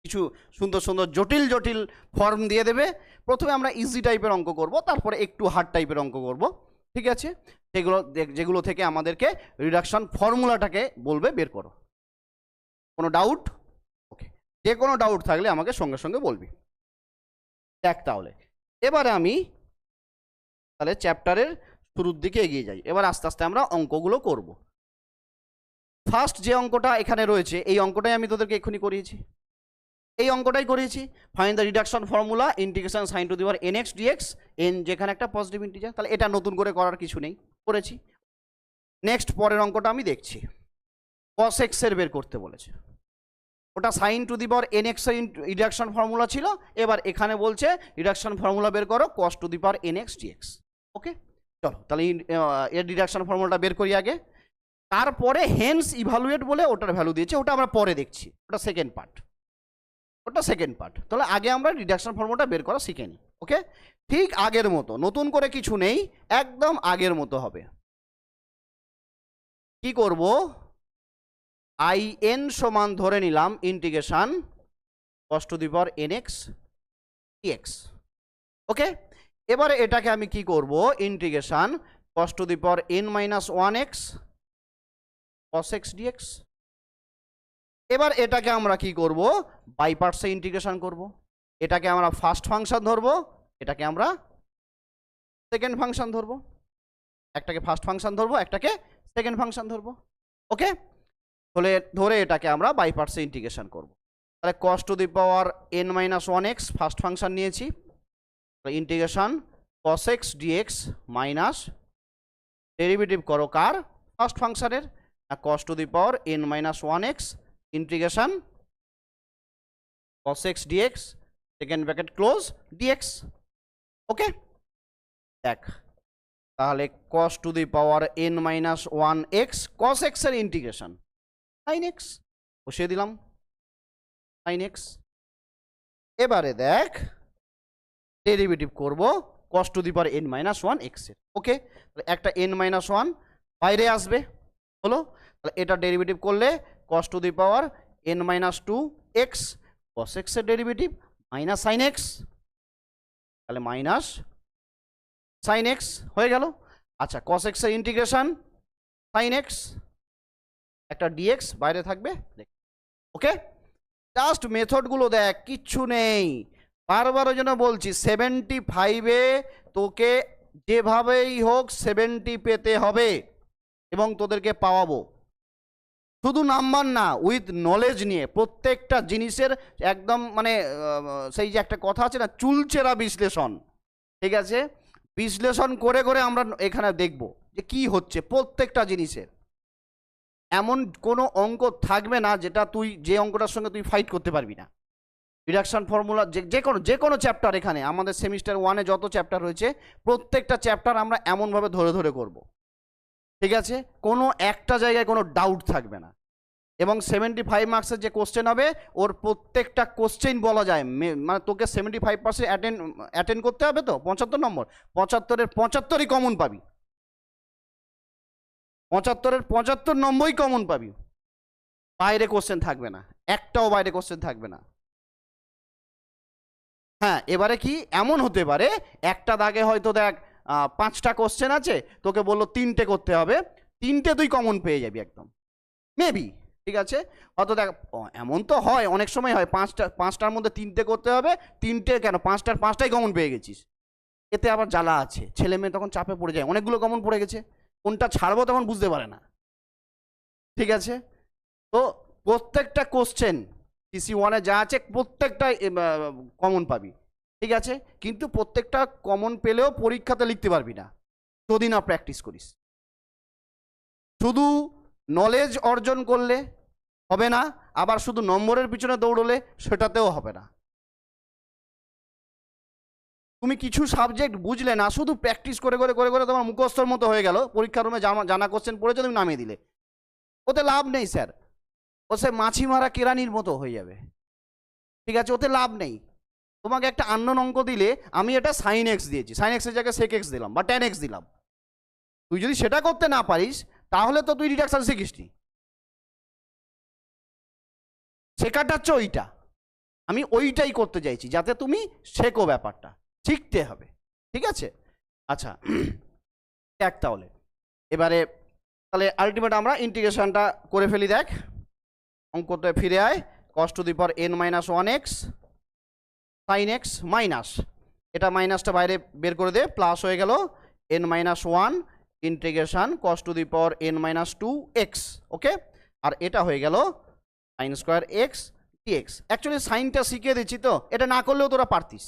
কিছু সুন্দর সুন্দর জটিল জটিল ফর্ম দিয়ে দেবে, প্রথমে আমরা ইজি টাইপের অঙ্ক করব, তারপরে একটু হার্ড টাইপের অঙ্ক করব, ঠিক আছে, যেগুলো থেকে আমাদেরকে রিডাকশন ফর্মুলাটাকে বলবে বের করো। কোনো ডাউট? ওকে, যে কোনো ডাউট থাকলে আমাকে সঙ্গে সঙ্গে বলবি। দেখ তাহলে এবারে আমি তাহলে চ্যাপ্টারের শুরুর দিকে এগিয়ে যাই, এবার আস্তে আস্তে আমরা অঙ্কগুলো করব। ফার্স্ট যে অঙ্কটা এখানে রয়েছে, এই অঙ্কটাই আমি তোদেরকে এক্ষুনি করিয়েছি, এই অঙ্কটাই করিয়েছি, find the reduction formula integration sine to the power nx dx, N যেখানে একটা পজিটিভ ইন্টিজার, তাহলে এটা নতুন করে করার কিছু নেই, করেছি। নেক্সট পরের অঙ্কটা আমি দেখছি, cos x এর বের করতে বলেছে, ওটা sine to the power nx এর রিডাকশন ফর্মুলা ছিল, এবার এখানে বলছে রিডাকশন ফর্মুলা বের করো cos to the power nx dx। Okay, চলো তাহলে এর রিডাকশন ফর্মুলাটা বের করি আগে, তারপরে হেন্স ইভালুয়েট বলে ওটার ভ্যালু দিয়েছে, ওটা আমরা পরে দেখছি, ওটা সেকেন্ড পার্ট, ওটা সেকেন্ড পার্ট। তাহলে আগে আমরা রিডাকশন ফর্মুলাটা বের করা শিখে নিই। ওকে, ঠিক আগের মতো, নতুন করে কিছু নেই, একদম আগের মতো হবে। কি করব, আই এন সমান ধরে নিলাম integration cos to the power nx dx। ওকে, এবারে এটাকে আমি কি করব, integration cos to the power n-1x cos x dx। এবার এটাকে আমরা কি করব, বাই পার্টসে ইন্টিগ্রেশন করব, এটাকে আমরা ফার্স্ট ফাংশন ধরবো, এটাকে আমরা সেকেন্ড ফাংশন ধরবো, একটাকে ফার্স্ট ফাংশন ধরবো, একটাকে সেকেন্ড ফাংশন ধরবো। ওকে, ধরে এটাকে আমরা বাই পার্টসে ইন্টিগ্রেশন করব। তাহলে cos to the power n-1x first function নিয়েছি, integration cos x dx minus derivative করো কার, ফার্স্ট ফাংশনের, cos to the power n-1x integration cos x dx second bracket close dx। Okay, দেখ তাহলে cos to the power n-1x cos x এর integration sin x বসিয়ে দিলাম, sin x। এবারে দেখ ডেরিভেটিভ করব cos to the power n-1x এর। ওকে, একটা n-1 বাইরে আসবে, হলো, তাহলে এটা ডেরিভেটিভ করলে cos to the power n-2x cos x এর ডেরিভেটিভ মাইনাস sin x, তাহলে মাইনাস সাইন এক্স হয়ে গেল। আচ্ছা কস এক্সের ইন্টিগ্রেশন সাইন এক্স, একটা ডিএক্স বাইরে থাকবে। ওকে, জাস্ট মেথডগুলো দেখ, কিচ্ছু নেই। বারবার ওই জন্য বলছি 75-এ তোকে যেভাবেই হোক 70 পেতে হবে এবং তোদেরকে পাওয়াবো। শুধু নাম্বার না, উইথ নলেজ নিয়ে প্রত্যেকটা জিনিসের একদম মানে সেই যে একটা কথা আছে না, চুলচেরা বিশ্লেষণ। ঠিক আছে, বিশ্লেষণ করে করে আমরা এখানে দেখব যে কি হচ্ছে প্রত্যেকটা জিনিসের। এমন কোনো অঙ্ক থাকবে না যেটা তুই যে অঙ্কটার সঙ্গে তুই ফাইট করতে পারবি না। রিডাকশন ফর্মুলা যে কোনো চ্যাপ্টার, এখানে আমাদের সেমিস্টার 1-এ যত চ্যাপ্টার রয়েছে প্রত্যেকটা চ্যাপ্টার আমরা এমনভাবে ধরে ধরে করব। ঠিক আছে, কোনো একটা জায়গায় কোনো ডাউট থাকবে না। এবং 75 মার্কসের যে কোশ্চেন হবে ওর প্রত্যেকটা কোশ্চেন বলা যায় মানে তোকে 75% অ্যাটেন্ড করতে হবে। তো 75 নম্বর, 75-এর 75ই কমন পাবি, 75-এর 75 নম্বরই কমন পাবি। বাইরে কোশ্চেন থাকবে না, একটাও বাইরে কোশ্চেন থাকবে না। হ্যাঁ, এবারে কি এমন হতে পারে একটা দাগে হয়তো দেখ 5টা কোশ্চেন আছে, তোকে বললো 3টে করতে হবে, 3টে তুই কমন পেয়ে যাবি একদম, মেবি। ঠিক আছে, হয়তো দেখ এমন তো হয়, অনেক সময় হয় 5টার মধ্যে 3টে করতে হবে, 3টে কেন 5টার 5টাই কমন পেয়ে গেছিস। এতে আবার জ্বালা আছে, ছেলে মেয়ে তখন চাপে পড়ে যায়, অনেকগুলো কমন পড়ে গেছে, কোনটা ছাড়বো তখন বুঝতে পারে না। ঠিক আছে, তো প্রত্যেকটা কোশ্চেন TC1-এ যা আছে প্রত্যেকটাই কমন পাবি। ঠিক আছে, কিন্তু প্রত্যেকটা কমন পেলেও পরীক্ষাতে লিখতে পারবি না যদি না প্র্যাকটিস করিস। শুধু নলেজ অর্জন করলে হবে না, আবার শুধু নম্বরের পিছনে দৌড়লে সেটাতেও হবে না। তুমি কিছু সাবজেক্ট বুঝলে না, শুধু প্র্যাকটিস করে করে করে করে তোমার মুখস্থর মতো হয়ে গেল, পরীক্ষার রুমে জানা কোশ্চেন পড়েছে তুমি নামিয়ে দিলে, ওতে লাভ নেই স্যার। ও সে মাছি মারা কেরানির মতো হয়ে যাবে। ঠিক আছে, ওতে লাভ নেই। তোমাকে একটা আননোন অঙ্ক দিলে, আমি এটা সাইন এক্স দিয়েছি, সাইন এক্সের জায়গায় সেক এক্স দিলাম বা ট্যান এক্স দিলাম, তুই যদি সেটা করতে না পারিস তাহলে তো তুই রিডাকশন শিখিসনি। শেখাটা হচ্ছে ওইটা, আমি ওইটাই করতে চাইছি যাতে তুমি শেখো, ব্যাপারটা শিখতে হবে। ঠিক আছে, আচ্ছা দেখ তাহলে তাহলে আলটিমেট আমরা ইন্টিগ্রেশনটা করে ফেলি। দেখ অঙ্কতে ফিরে আয়, cos to the power n-1x sin x minus, এটা মাইনাসটা বাইরে বের করে দে, প্লাস হয়ে গেল n-1 integration cos to the power n-2x। Okay, আর এটা হয়ে গেল sin square x dx। Actually সাইনটা শিখিয়ে দিচ্ছি, তো এটা না করলেও তোরা পারতিস,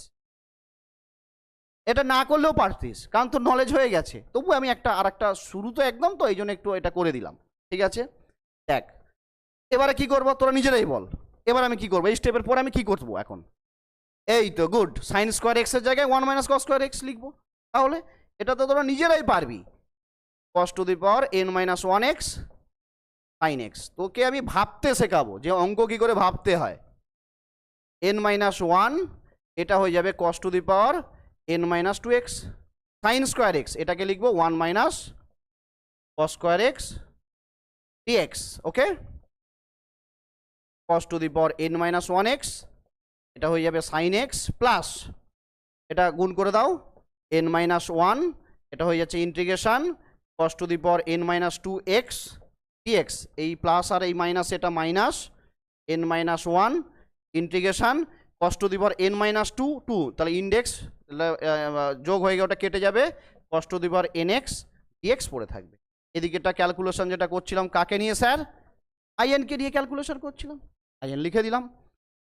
এটা না করলেও পারতিস, কারণ তোর নলেজ হয়ে গেছে। তবু আমি আর একটা শুরু তো একদম, তো এই জন্য একটু এটা করে দিলাম। ঠিক আছে, দেখ এবারে কি করবো তোরা নিজেরাই বল। এবার আমি কি করবো, এই স্টেপের পরে আমি কি করবো এখন? এই তো গুড, সাইন স্কোয়ার এক্সের জায়গায় 1 - cos স্কোয়ার এক্স লিখবো। তাহলে এটা তো তোরা নিজেরাই পারবি, cos to the power n-1x sin x। তোকে আমি ভাবতে শেখাবো যে অঙ্ক কি করে ভাবতে হয়। n-1 এটা হয়ে যাবে cos to the power n-2x sin square x, এটাকে লিখবো 1 - cos square x dx। Okay, cos to the power n-1x এটা হয়ে যাবে sin x প্লাস, এটা গুণ করে দাও n-1, এটা হয়ে যাচ্ছে integration cos to the power n-2x dx। এই প্লাস আর এই মাইনাস, এটা minus n-1 integration cos to the power n-2, তাহলে ইন্ডেক্স যোগ হয়ে গিয়ে ওটা কেটে যাবে, cos to the power nx dx পড়ে থাকবে। এদিকেটা ক্যালকুলেশন যেটা করছিলাম কাকে নিয়ে স্যার, আইএন কে নিয়ে ক্যালকুলেশন করছিলাম, আইএন লিখে দিলাম।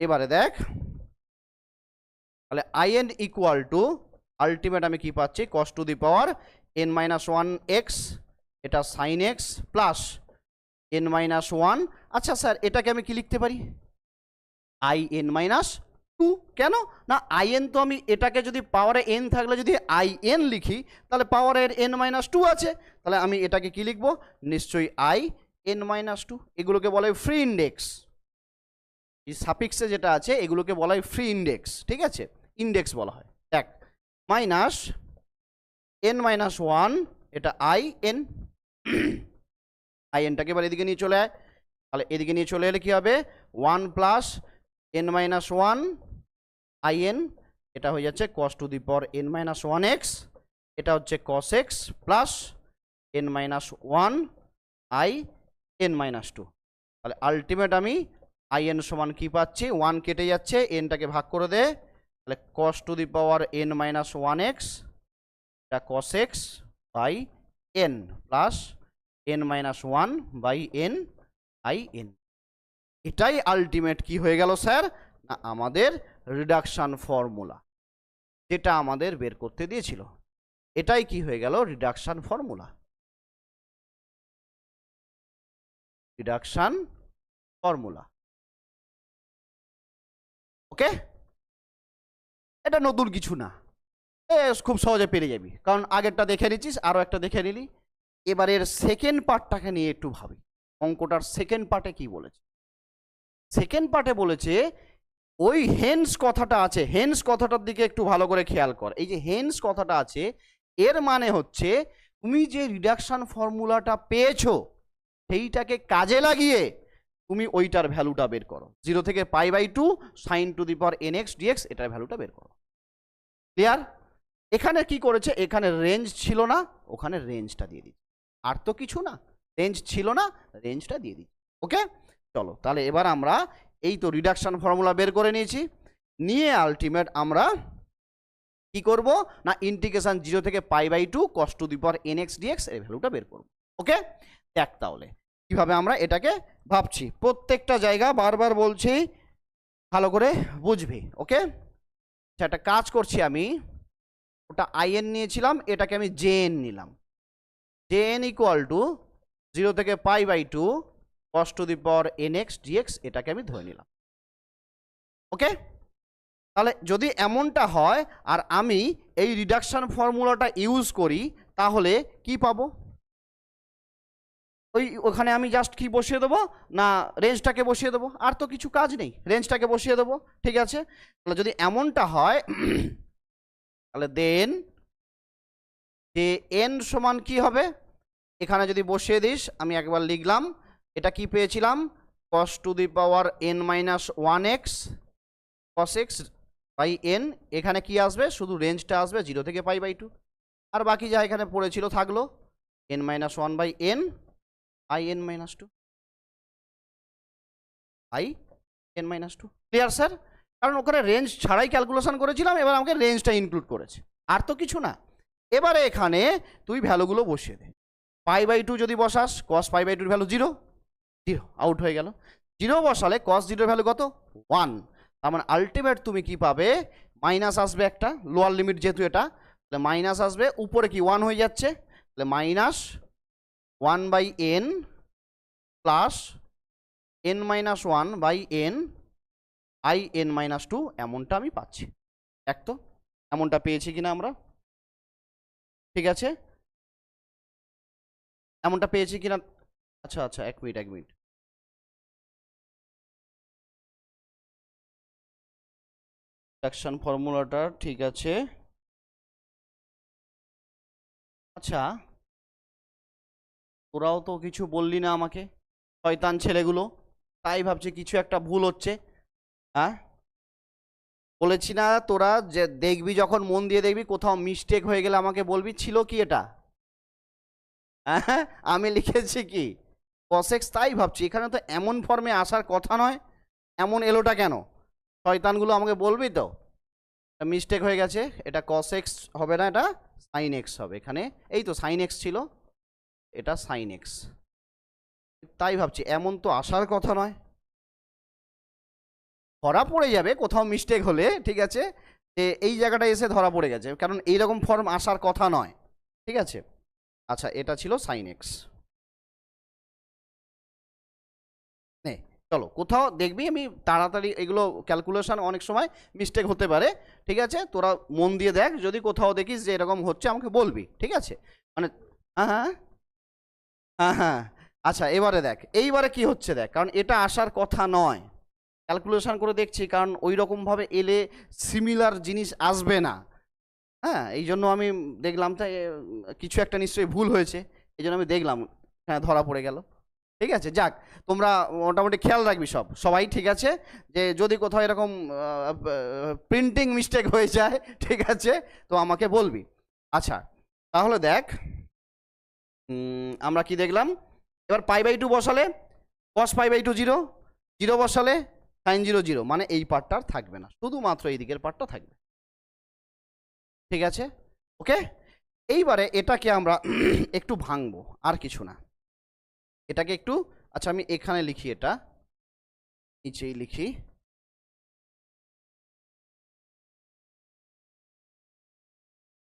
এবারে দেখ তাহলে আইএন ইকুয়াল টু আলটিমেট আমি কি পাচ্ছি, cos to the power n-1x এটা sin x প্লাস n-1। আচ্ছা স্যার এটাকে আমি কি লিখতে পারি, in-2। কেন না, আইএন তো আমি এটাকে যদি পাওয়ারে n থাকলে যদি আইএন লিখি তাহলে পাওয়ারের n-2 আছে, তাহলে আমি এটাকে কি লিখবো, নিশ্চয়ই in-2। এগুলোকে বলা হয় ফ্রি ইন্ডেক্স, এই সাফিক্সে যেটা আছে এগুলোকে বলা হয় ফ্রি ইন্ডেক্স। ঠিক আছে, ইন্ডেক্স বলা হয়। দেখ মাইনাস n-1 এটা আইএন, আইএনটাকে এবার এদিকে নিয়ে চলে আয়, তাহলে এদিকে নিয়ে চলে এলে কি হবে 1 + n-1 আইএন, এটা হয়ে যাচ্ছে cos to the power n-1x এটা হচ্ছে cos x plus n minus one I n minus two. তাহলে আলটিমেট আমি আই এন সমান কি পাচ্ছি, 1 কেটে যাচ্ছে, এনটাকে ভাগ করে দে, তাহলে cos to the power n minus one x, এটা cos x by n plus n minus one by n I n। এটাই আলটিমেট কি হয়ে গেল স্যার, না আমাদের রিডাকশন ফর্মুলা যেটা আমাদের বের করতে দিয়েছিল, এটাই কি হয়ে গেল রিডাকশন ফর্মুলা। রিডাকশন ফর্মুলা, ওকে। এটা নতুন কিছু না, খুব সহজে পেরে যাবি, কারণ আগেরটা দেখে নিচ্ছিস, আরো একটা দেখে নিলি। এবারের সেকেন্ড পার্টটাকে নিয়ে একটু ভাবি, অঙ্কটার সেকেন্ড পার্টে কি বলেছে। সেকেন্ড পার্টে বলেছে ওই হেন্স কথাটা আছে, হেন্স কথাটার দিকে একটু ভালো করে খেয়াল কর। এই যে হেন্স কথাটা আছে, এর মানে হচ্ছে তুমি যে রিডাকশন ফর্মুলাটা পেয়েছো সেইটাকে কাজে লাগিয়ে তুমি ওইটার ভ্যালুটা বের করো। 0 থেকে π/2 sin two the power nx dx, এটার ভ্যালুটা বের করো। ক্লিয়ার? এখানে কি করেছে, এখানে রেঞ্জ ছিল না, ওখানে রেঞ্জটা দিয়ে দিচ্ছি। আর তো কিছু না, রেঞ্জ ছিল না, রেঞ্জটা দিয়ে দিচ্ছি। ওকে, চলো তাহলে এবার আমরা এই তো রিডাকশন ফর্মুলা বের করে নিয়েছি, নিয়ে আলটিমেট আমরা কি করব না ইন্টিগ্রেশন 0 থেকে π/2 cos to the power nx dx এর ভ্যালুটা বের করব। ওকে, দেখ তাহলে কিভাবে আমরা এটাকে ভাবছি, প্রত্যেকটা জায়গা বারবার বলছি ভালো করে বুঝবি। ওকে, আচ্ছা একটা কাজ করছি আমি, ওটা আইএন নিয়েছিলাম, এটাকে আমি জেএন নিলাম। জেএন ইকুয়াল টু 0 থেকে π/2 cos to the power nx dx, এটাকে আমি ধরে নিলাম। ওকে, তাহলে যদি এমনটা হয় আর আমি এই রিডাকশন ফর্মুলাটা ইউজ করি, তাহলে কি পাবো, ওখানে আমি জাস্ট কি বসিয়ে দেবো না রেঞ্জটাকে বসিয়ে দেবো, আর তো কিছু কাজ নেই, রেঞ্জটাকে বসিয়ে দেবো। ঠিক আছে, তাহলে যদি এমনটা হয় তাহলে দেন যে এন সমান কি হবে, এখানে যদি বসিয়ে দিস, আমি একবার লিখলাম, এটা কি পেয়েছিলাম cos to the power n minus one x cos x by n, এখানে কি আসবে শুধু রেঞ্জটা আসবে 0 থেকে π/2, আর বাকি যা এখানে পড়েছিল থাকলো n minus one by n I n minus two I n minus two. Clear sir? কারণ ওখানে রেঞ্জ ছাড়াই ক্যালকুলেশন করেছিলাম, এবার আমাকে রেঞ্জটা ইনক্লুড করেছে, আর তো কিছু না। এবারে এখানে তুই ভ্যালুগুলো বসিয়ে দে, π/2 যদি বসাস cos π/2 ভ্যালু 0 0 আউট হয়ে গেল, 0 বসালে cos 0 ভ্যালু কত 1, তার মানে আলটিমেট তুমি কি পাবে, মাইনাস আসবে একটা, লোয়ার লিমিট যেহেতু এটা, তাহলে মাইনাস আসবে, উপরে কি 1 হয়ে যাচ্ছে, তাহলে minus 1/n plus n minus 1/n I n minus 2, এমনটা আমি পাচ্ছি। এক তো এমনটা পেয়েছি কিনা আমরা, ঠিক আছে এমনটা পেয়েছি কিনা, আচ্ছা আচ্ছা এক মিনিট রিডাকশন ফর্মুলাটা ঠিক আছে। আচ্ছা তোরাও তো কিছু বললি না আমাকে, শয়তান ছেলেগুলো, তাই ভাবছি কিছু একটা ভুল হচ্ছে। হ্যাঁ বলেছি না তোরা যে দেখবি, যখন মন দিয়ে দেখবি কোথাও মিস্টেক হয়ে গেলে আমাকে বলবি ছিল কি এটা, হ্যাঁ আমি লিখেছি কি cos x, তাই ভাবছি এখানে তো এমন ফর্মে আসার কথা নয়, এমন এলোটা কেন, শয়তানগুলো আমাকে বলবি তো মিস্টেক হয়ে গেছে, এটা cos x হবে না, এটা sin x হবে, এখানে এই তো sin x ছিল, এটা sin x, তাই ভাবছি এমন তো আসার কথা নয়, ধরা পড়ে যাবে কোথাও মিস্টেক হলে, ঠিক আছে যে এই জায়গাটা এসে ধরা পড়ে গেছে, কারণ এইরকম ফর্ম আসার কথা নয়, ঠিক আছে। আচ্ছা এটা ছিল sin x, নে চলো কোথাও দেখবি, আমি তাড়াতাড়ি এগুলো ক্যালকুলেশন অনেক সময় মিস্টেক হতে পারে, ঠিক আছে তোরা মন দিয়ে দেখ, যদি কোথাও দেখিস যে এরকম হচ্ছে আমাকে বলবি, ঠিক আছে মানে হ্যাঁ হ্যাঁ হ্যাঁ হ্যাঁ। আচ্ছা এবারে দেখ, এইবারে কি হচ্ছে দেখ, কারণ এটা আসার কথা নয়, ক্যালকুলেশন করে দেখছি, কারণ ওই রকমভাবে এলে সিমিলার জিনিস আসবে না, হ্যাঁ এই জন্য আমি দেখলাম তাই কিছু একটা নিশ্চয়ই ভুল হয়েছে, এই জন্য আমি দেখলাম, হ্যাঁ ধরা পড়ে গেল, ঠিক আছে। যাক তোমরা মোটামুটি খেয়াল রাখবি সবাই, ঠিক আছে, যে যদি কোথাও এরকম প্রিন্টিং মিস্টেক হয়ে যায়, ঠিক আছে তো আমাকে বলবি। আচ্ছা তাহলে দেখ আমরা কি দেখলাম, এবার π/2 বসালে cos π/2 0, 0 বসালে sin 0 0, মানে এই পার্টটা আর থাকবে না, শুধুমাত্র এই দিকের পার্টটা থাকবে। ঠিক আছে, ওকে। এইবারে এটাকে আমরা একটু ভাঙবো, আর কিছু না, এটাকে একটু, আচ্ছা আমি এখানে লিখি, এটা নিচেই লিখি,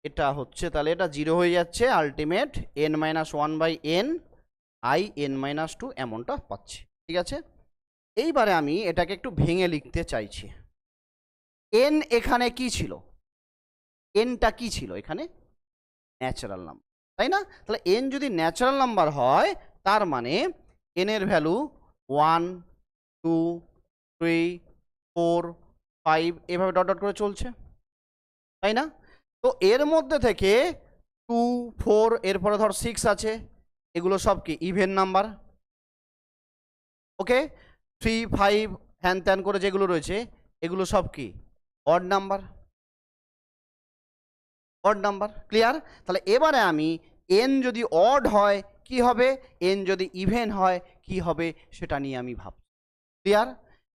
এটা হচ্ছে তাহলে এটা 0 হয়ে যাচ্ছে, আলটিমেট n-1/n i n-2 এমনটা পাচ্ছি। ঠিক আছে, এইবারে আমি এটাকে একটু ভেঙে লিখতে চাইছি। n এখানে কি ছিল, nটা কি ছিল এখানে, ন্যাচারাল নাম্বার, তাই না? তাহলে n যদি ন্যাচারাল নাম্বার হয়, তার মানে n এর ভ্যালু 1 2 3 4 5 এভাবে ডট ডট করে চলছে, তাই না? তো এর মধ্যে থেকে 2 4 এরপরে ধর 6 আছে, এগুলো সব কি ইভেন নাম্বার, ওকে। 3 5 হ্যান ত্যান করে যেগুলো রয়েছে এগুলো সব কি odd number, odd number, clear? তাহলে এবারে আমি n যদি অড হয় কি হবে, n যদি ইভেন হয় কি হবে, সেটা নিয়ে আমি ভাবছি। ক্লিয়ার?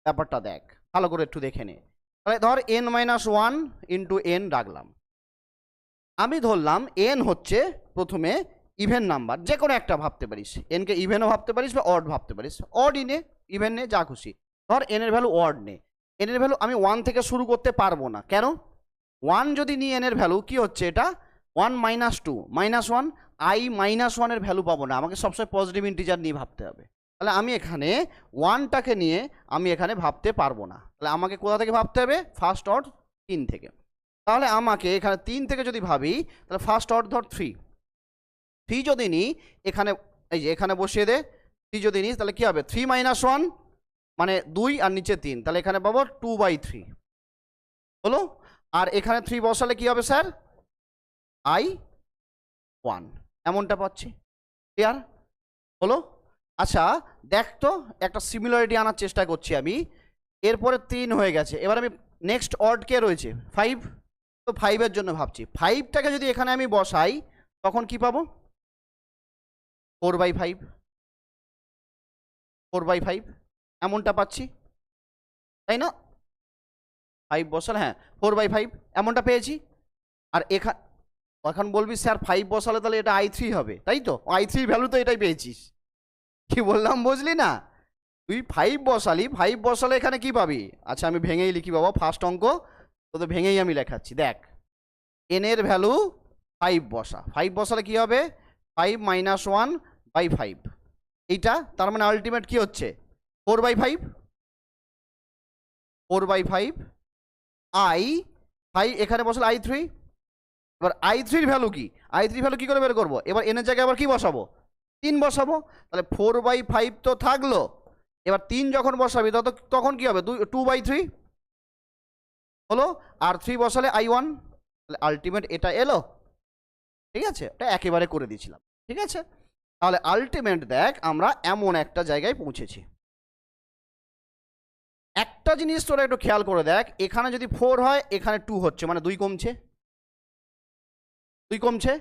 ব্যাপারটা দেখ ভালো করে, একটু দেখে নে। তাহলে ধর n-1 ইন্টু n রাখলাম, আমি ধরলাম n হচ্ছে প্রথমে ইভেন নাম্বার, যে কোনো একটা ভাবতে পারিস, nকে ইভেনও ভাবতে পারিস বা অড ভাবতে পারিস, অডই নে, ইভেন নে, যা খুশি। ধর n এর ভ্যালু অড নে, n এর ভ্যালু আমি 1 থেকে শুরু করতে পারবো না, কেন? 1 যদি নিই n এর ভ্যালু কি হচ্ছে, এটা 1 - 2 -1, i -1 এর ভ্যালু পাবো না, আমাকে সবসময় পজিটিভ ইন্টিজার নিয়ে ভাবতে হবে। তাহলে আমি এখানে 1টাকে নিয়ে আমি এখানে ভাবতে পারবো না, তাহলে আমাকে কোথা থেকে ভাবতে হবে, ফার্স্ট অড 3 থেকে। তাহলে আমাকে এখানে 3 থেকে যদি ভাবি, তাহলে ফার্স্ট অড ধর 3 যদি নিই এখানে, এই যে এখানে বসিয়ে দে, 3 যদি নিই তাহলে কি হবে, 3 - 1 মানে 2 আর নিচে 3, তাহলে এখানে পাবো 2/3 হলো। আর এখানে 3 বসালে কি হবে স্যার, i1 এমনটা পাচ্ছি। ক্লিয়ার হলো? আচ্ছা দেখ তো, একটা সিমিলারিটি আনার চেষ্টা করছি আমি, এরপরে 3 হয়ে গেছে, এবার আমি নেক্সট অড কে রয়েছে 5, তো 5-এর জন্য ভাবছি, 5টাকে যদি এখানে আমি বসাই তখন কি পাবো, 4/5, 4/5 এমনটা পাচ্ছি, তাই না? 5 বসালে, হ্যাঁ 4/5 এমনটা পেয়েছি। আর এখন বলবি স্যার 5 বসালে তাহলে এটা i3 হবে, তাই তো, i3 ভ্যালু তো এটাই পেয়েছিস, কি বললাম বুঝলি না? তুই 5 বসালি, 5 বসালে এখানে কি পাবি, আচ্ছা আমি ভেঙেই লিখি বাবা, ফার্স্ট অঙ্ক তো ভেঙেই আমি লেখাচ্ছি, দেখ n এর ভ্যালু 5 বসা, 5 বসালে কি হবে, 5 - 1/5, এইটা তার মানে আলটিমেট কি হচ্ছে 4/5, 4/5 i5 এখানে বসালে i3। এবার i3 ভ্যালু কি, i3 ভ্যালু কি করে বের করবো, এবার n এর জায়গায় আবার কি বসাবো, 3 বসাবো, তাহলে 4/5 তো থাকলো, এবার 3 যখন বসাবি তখন কি হবে, 2/3 হলো, আর 3 বসালে i1, তাহলে আলটিমেট এটা এলো। ঠিক আছে, এটা একেবারে করে দিয়েছিলাম। ঠিক আছে, তাহলে আলটিমেট দেখ আমরা এমন একটা জায়গায় পৌঁছেছি। একটা জিনিস তোরা একটু খেয়াল করে দেখ, এখানে যদি 4 হয় এখানে 2 হচ্ছে, মানে 2 কমছে, 2 কমছে।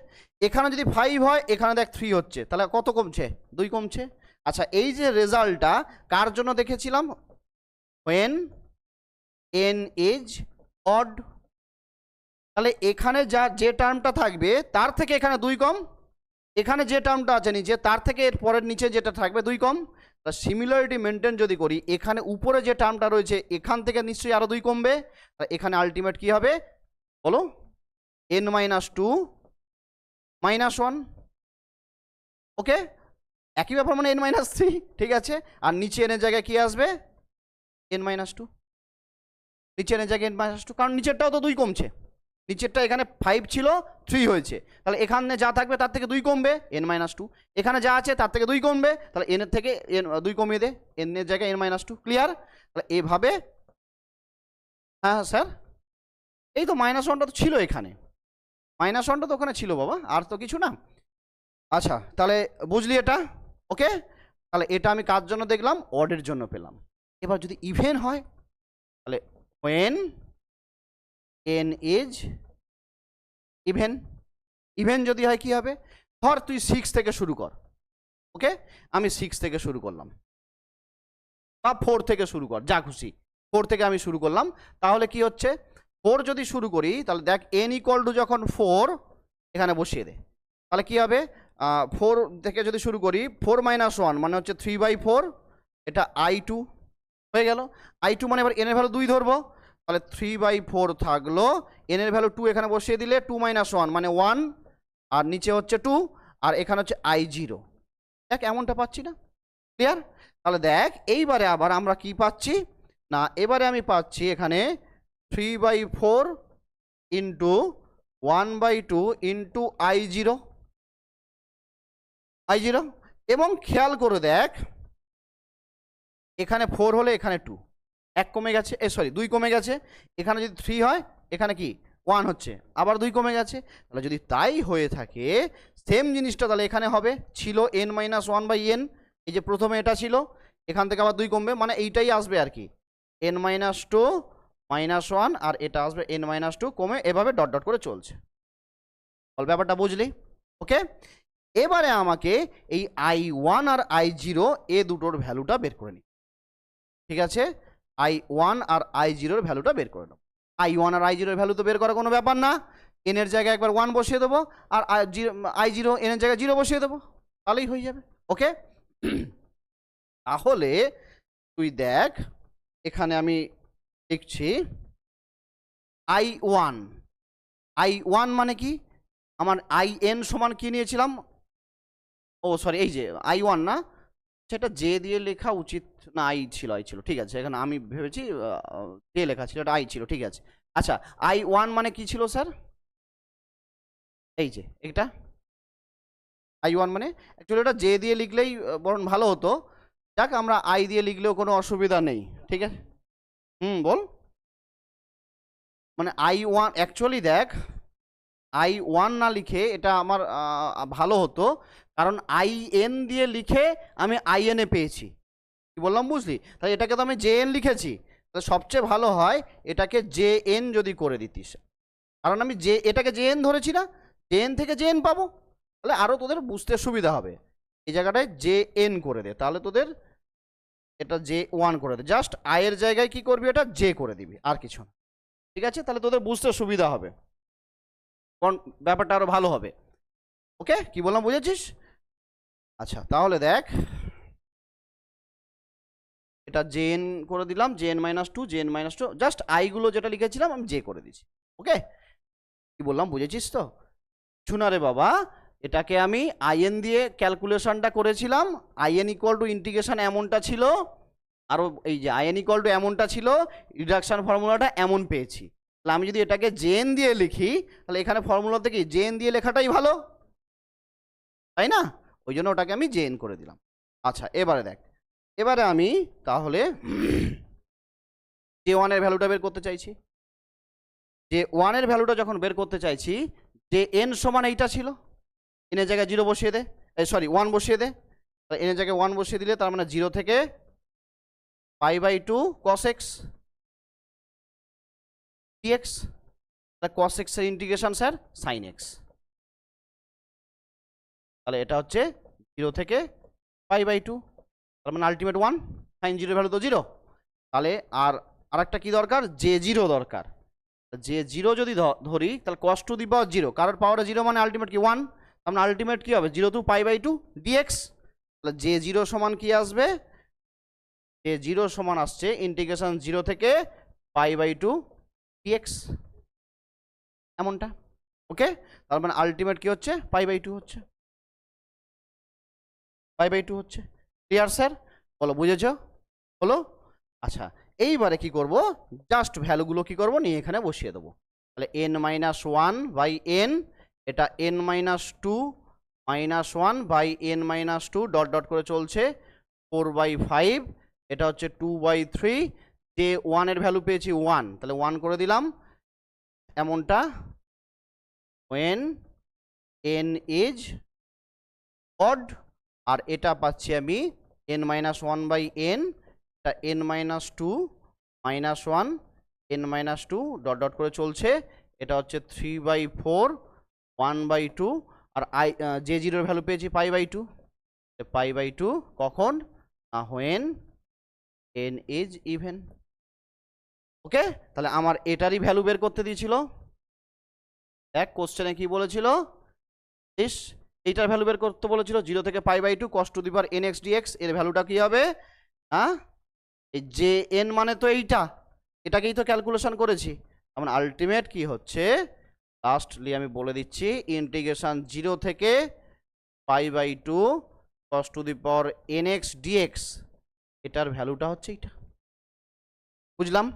এখানে যদি 5 হয় এখানে দেখ 3 হচ্ছে, তাহলে কত কমছে, 2 কমছে। আচ্ছা এই যে রেজাল্টটা কার জন্য দেখেছিলাম, when n is odd, তাহলে এখানে যে টার্মটা থাকবে তার থেকে এখানে 2 কম, এখানে যে টার্মটা আছে নিচে তার থেকে এর পরের নিচে যেটা থাকবে 2 কম। তা সিমিলারিটি মেনটেন যদি করি, এখানে উপরে যে টার্মটা রয়েছে এখান থেকে নিশ্চয়ই আরো 2 কমবে, এখানে আলটিমেট কি হবে বলো, n-2 - 1, ওকে, একই ব্যাপার, মানে n-3। ঠিক আছে, আর নিচে n এর জায়গায় কি আসবে, n-2, নিচে n এর জায়গায় n-2, কারণ নিচেরটাও তো 2 কমছে, নিচেরটা এখানে 5 ছিল 3 হয়েছে, তাহলে এখানে যা থাকবে তার থেকে 2 কমবে, n-2, এখানে যা আছে তার থেকে 2 কমবে, তাহলে n এর থেকে 2 কমিয়ে দে, n এর জায়গায় n-2, ক্লিয়ার? তাহলে এভাবে, হ্যাঁ স্যার এই তো -1টা তো ছিল এখানে, -1টা তো ওখানে ছিল বাবা, আর তো কিছু না। আচ্ছা তাহলে বুঝলি এটা, ওকে। তাহলে এটা আমি কার জন্য দেখলাম, অডের জন্য পেলাম। এবার যদি ইভেন হয় তাহলে when n is even, even যদি হয় কি হবে, ধর তুই 6 থেকে শুরু কর, ওকে, আমি 6 থেকে শুরু করলাম বা 4 থেকে শুরু কর, যা খুশি, 4 থেকে আমি শুরু করলাম। তাহলে কি হচ্ছে, 4 যদি শুরু করি তাহলে দেখ n ইকুয়াল টু যখন 4 এখানে বসিয়ে দে, তাহলে কি হবে, 4 থেকে যদি শুরু করি 4 - 1 মানে হচ্ছে 3/4, এটা i2 হয়ে গেল। i2 মানে এবার n এর ভ্যালু 2 ধরবো, তাহলে 3/4 থাকলো, n এর ভ্যালু 2 এখানে বসিয়ে দিলে 2 - 1 মানে 1, আর নিচে হচ্ছে 2, আর এখানে হচ্ছে i0। দেখ এমনটা পাচ্ছি না, ক্লিয়ার? তাহলে দেখ এইবারে আবার আমরা কি পাচ্ছি না, এবারে আমি পাচ্ছি এখানে 3/4 ইন্টু 1/2 ইন্টু i0, এবং খেয়াল করে দেখ এখানে 4 হলে এখানে 2, 1 কমে গেছে, সরি 2 কমে গেছে, এখানে যদি 3 হয় এখানে কি 1 হচ্ছে, আবার 2 কমে গেছে। তাহলে যদি তাই হয়ে থাকে সেম জিনিসটা তাহলে এখানে হবে, ছিল n-1/n, এই যে প্রথমে এটা ছিল, এখান থেকে আবার 2 কমবে, মানে এইটাই আসবে আর কি, n-2 -1, আর এটা আসবে n-2 কমে, এভাবে ডট ডট করে চলছে। বল ব্যাপারটা বুঝলি? ওকে, এবারে আমাকে এই i1 আর i0 এ দুটোর ভ্যালুটা বের করে নিই, ঠিক আছে? i1 আর i0 এর ভ্যালুটা বের করে নেব। i1 আর i0 এর ভ্যালু তো বের করার কোনো ব্যাপার না, n এর জায়গায় একবার 1 বসিয়ে দেবো, আর i0 n এর জায়গায় 0 বসিয়ে দেবো, তাহলেই হয়ে যাবে। ওকে, তাহলে তুই দেখ এখানে আমি লিখছি i1 মানে কি, আমার in সমান কি নিয়েছিলাম, ও সরি এই যে i1 না, সেটা জে দিয়ে লেখা উচিত না, আই ছিল, ঠিক আছে, এখানে আমি ভেবেছি জে লেখা ছিল, এটা আই ছিল, ঠিক আছে। আচ্ছা, i1 মানে কি ছিল স্যার, এই যে এটা i1 মানে, অ্যাকচুয়ালি এটা জে দিয়ে লিখলেই বরং ভালো হতো, যাক আমরা আই দিয়ে লিখলেও কোনো অসুবিধা নেই, ঠিক আছে। বল, মানে i1 অ্যাকচুয়ালি দেখ i1 না লিখে এটা আমার ভালো হতো, কারণ in দিয়ে লিখে আমি in এ পেয়েছি, কি বললাম বুঝলি? তাই এটাকে তো আমি jn লিখেছি, তাহলে সবচেয়ে ভালো হয় এটাকে jn যদি করে দিতিস, কারণ আমি এটাকে jn ধরেছি না, jn থেকে jn পাবো, তাহলে আরও তোদের বুঝতে সুবিধা হবে। এই জায়গাটায় jn করে দে, তাহলে তোদের এটা j1 করে দে, জাস্ট i এর জায়গায় কি করবি, এটা j করে দিবি, আর কিছু না, ঠিক আছে? তাহলে তোদের বুঝতে সুবিধা হবে, কোন ব্যাপারটা আরো ভালো হবে। ওকে, কি বললাম বুঝেছিস? আচ্ছা, তাহলে দেখ এটা জেন করে দিলাম, jn-2 জাস্ট আই গুলো যেটা লিখেছিলাম আমি জে করে দিচ্ছি। ওকে, কি বললাম বুঝেছিস তো? শুনারে বাবা, এটাকে আমি আইএন দিয়ে ক্যালকুলেশনটা করেছিলাম, আইএন ইকুয়াল টু ইন্টিগ্রেশন এমনটা ছিল, আরও এই যে আইএন ইকুয়াল টু এমনটা ছিল, রিডাকশন ফর্মুলাটা এমন পেয়েছি। তাহলে আমি যদি এটাকে জেন দিয়ে লিখি, তাহলে এখানে ফর্মুলাতে কি জেন দিয়ে লেখাটাই ভালো, তাই না? ওই জন্য ওটাকে আমি জেন করে দিলাম। আচ্ছা, এবারে দেখ, এবারে আমি তাহলে j1 এর ভ্যালুটা বের করতে চাইছি, j1 এর ভ্যালুটা যখন বের করতে চাইছি, যে n সমান এইটা ছিল, n এর জায়গায় 0 বসিয়ে দে, সরি 1 বসিয়ে দে, n এর জায়গায় 1 বসিয়ে দিলে তার মানে 0 থেকে π/2 cos x dx, cos x এর ইন্টিগ্রেশন স্যার sin x, তাহলে এটা হচ্ছে 0 থেকে π/2, তার মানে আলটিমেট 1, sin 0 ভ্যালু তো 0, তাহলে আর আরেকটা কি দরকার, j0 দরকার। j0 যদি ধরি তাহলে cos টু দি পাওয়ার 0, কারোর পাওয়ারে 0 মানে আলটিমেট কি 1, তার মানে আলটিমেট কি হবে 0 টু π/2 dx, তাহলে j0 সমান কি আসবে, j0 সমান আসছে ইন্টিগ্রেশন 0 থেকে π/2 dx, এমনটা। ওকে, তার মানে আলটিমেট কি হচ্ছে π/2 হচ্ছে, π/2 হচ্ছে। Clear sir? বলো বুঝেছো? হলো? আচ্ছা, এইবারে কি করব, জাস্ট ভ্যালুগুলো কি করব নিয়ে এখানে বসিয়ে দেবো, তাহলে n-1/n, এটা n-2 -1/n-2 ডট ডট করে চলছে, 4/5, এটা হচ্ছে 2/3, যে 1 এর ভ্যালু পেয়েছি 1, তাহলে 1 করে দিলাম, এমনটা when n is odd, আর এটা পাচ্ছি আমি n-1/n, এটা n-2 -1 n-2 ডট ডট করে চলছে, এটা হচ্ছে 3/4 1/2 আর জে জিরোর ভ্যালু পেয়েছি π/2, π/2 কখন না হোয়েন n ইজ ইভেন। ওকে, তাহলে আমার এটারই ভ্যালু বের করতে দিয়েছিল। দেখ কোশ্চেনে কি বলেছিল, এইটার ভ্যালু বের করতে বলেছিল 0 থেকে π/2 cos to the power nx dx, এর ভ্যালুটা কি হবে? হ্যাঁ, এই যে n মানে তো এটাকেই তো ক্যালকুলেশন করেছি। আমার আলটিমেট কি হচ্ছে, লাস্টলি আমি বলে দিচ্ছি, ইন্টিগ্রেশন 0 থেকে π/2 cos to the power nx dx, এটার ভ্যালুটা হচ্ছে এইটা। বুঝলাম?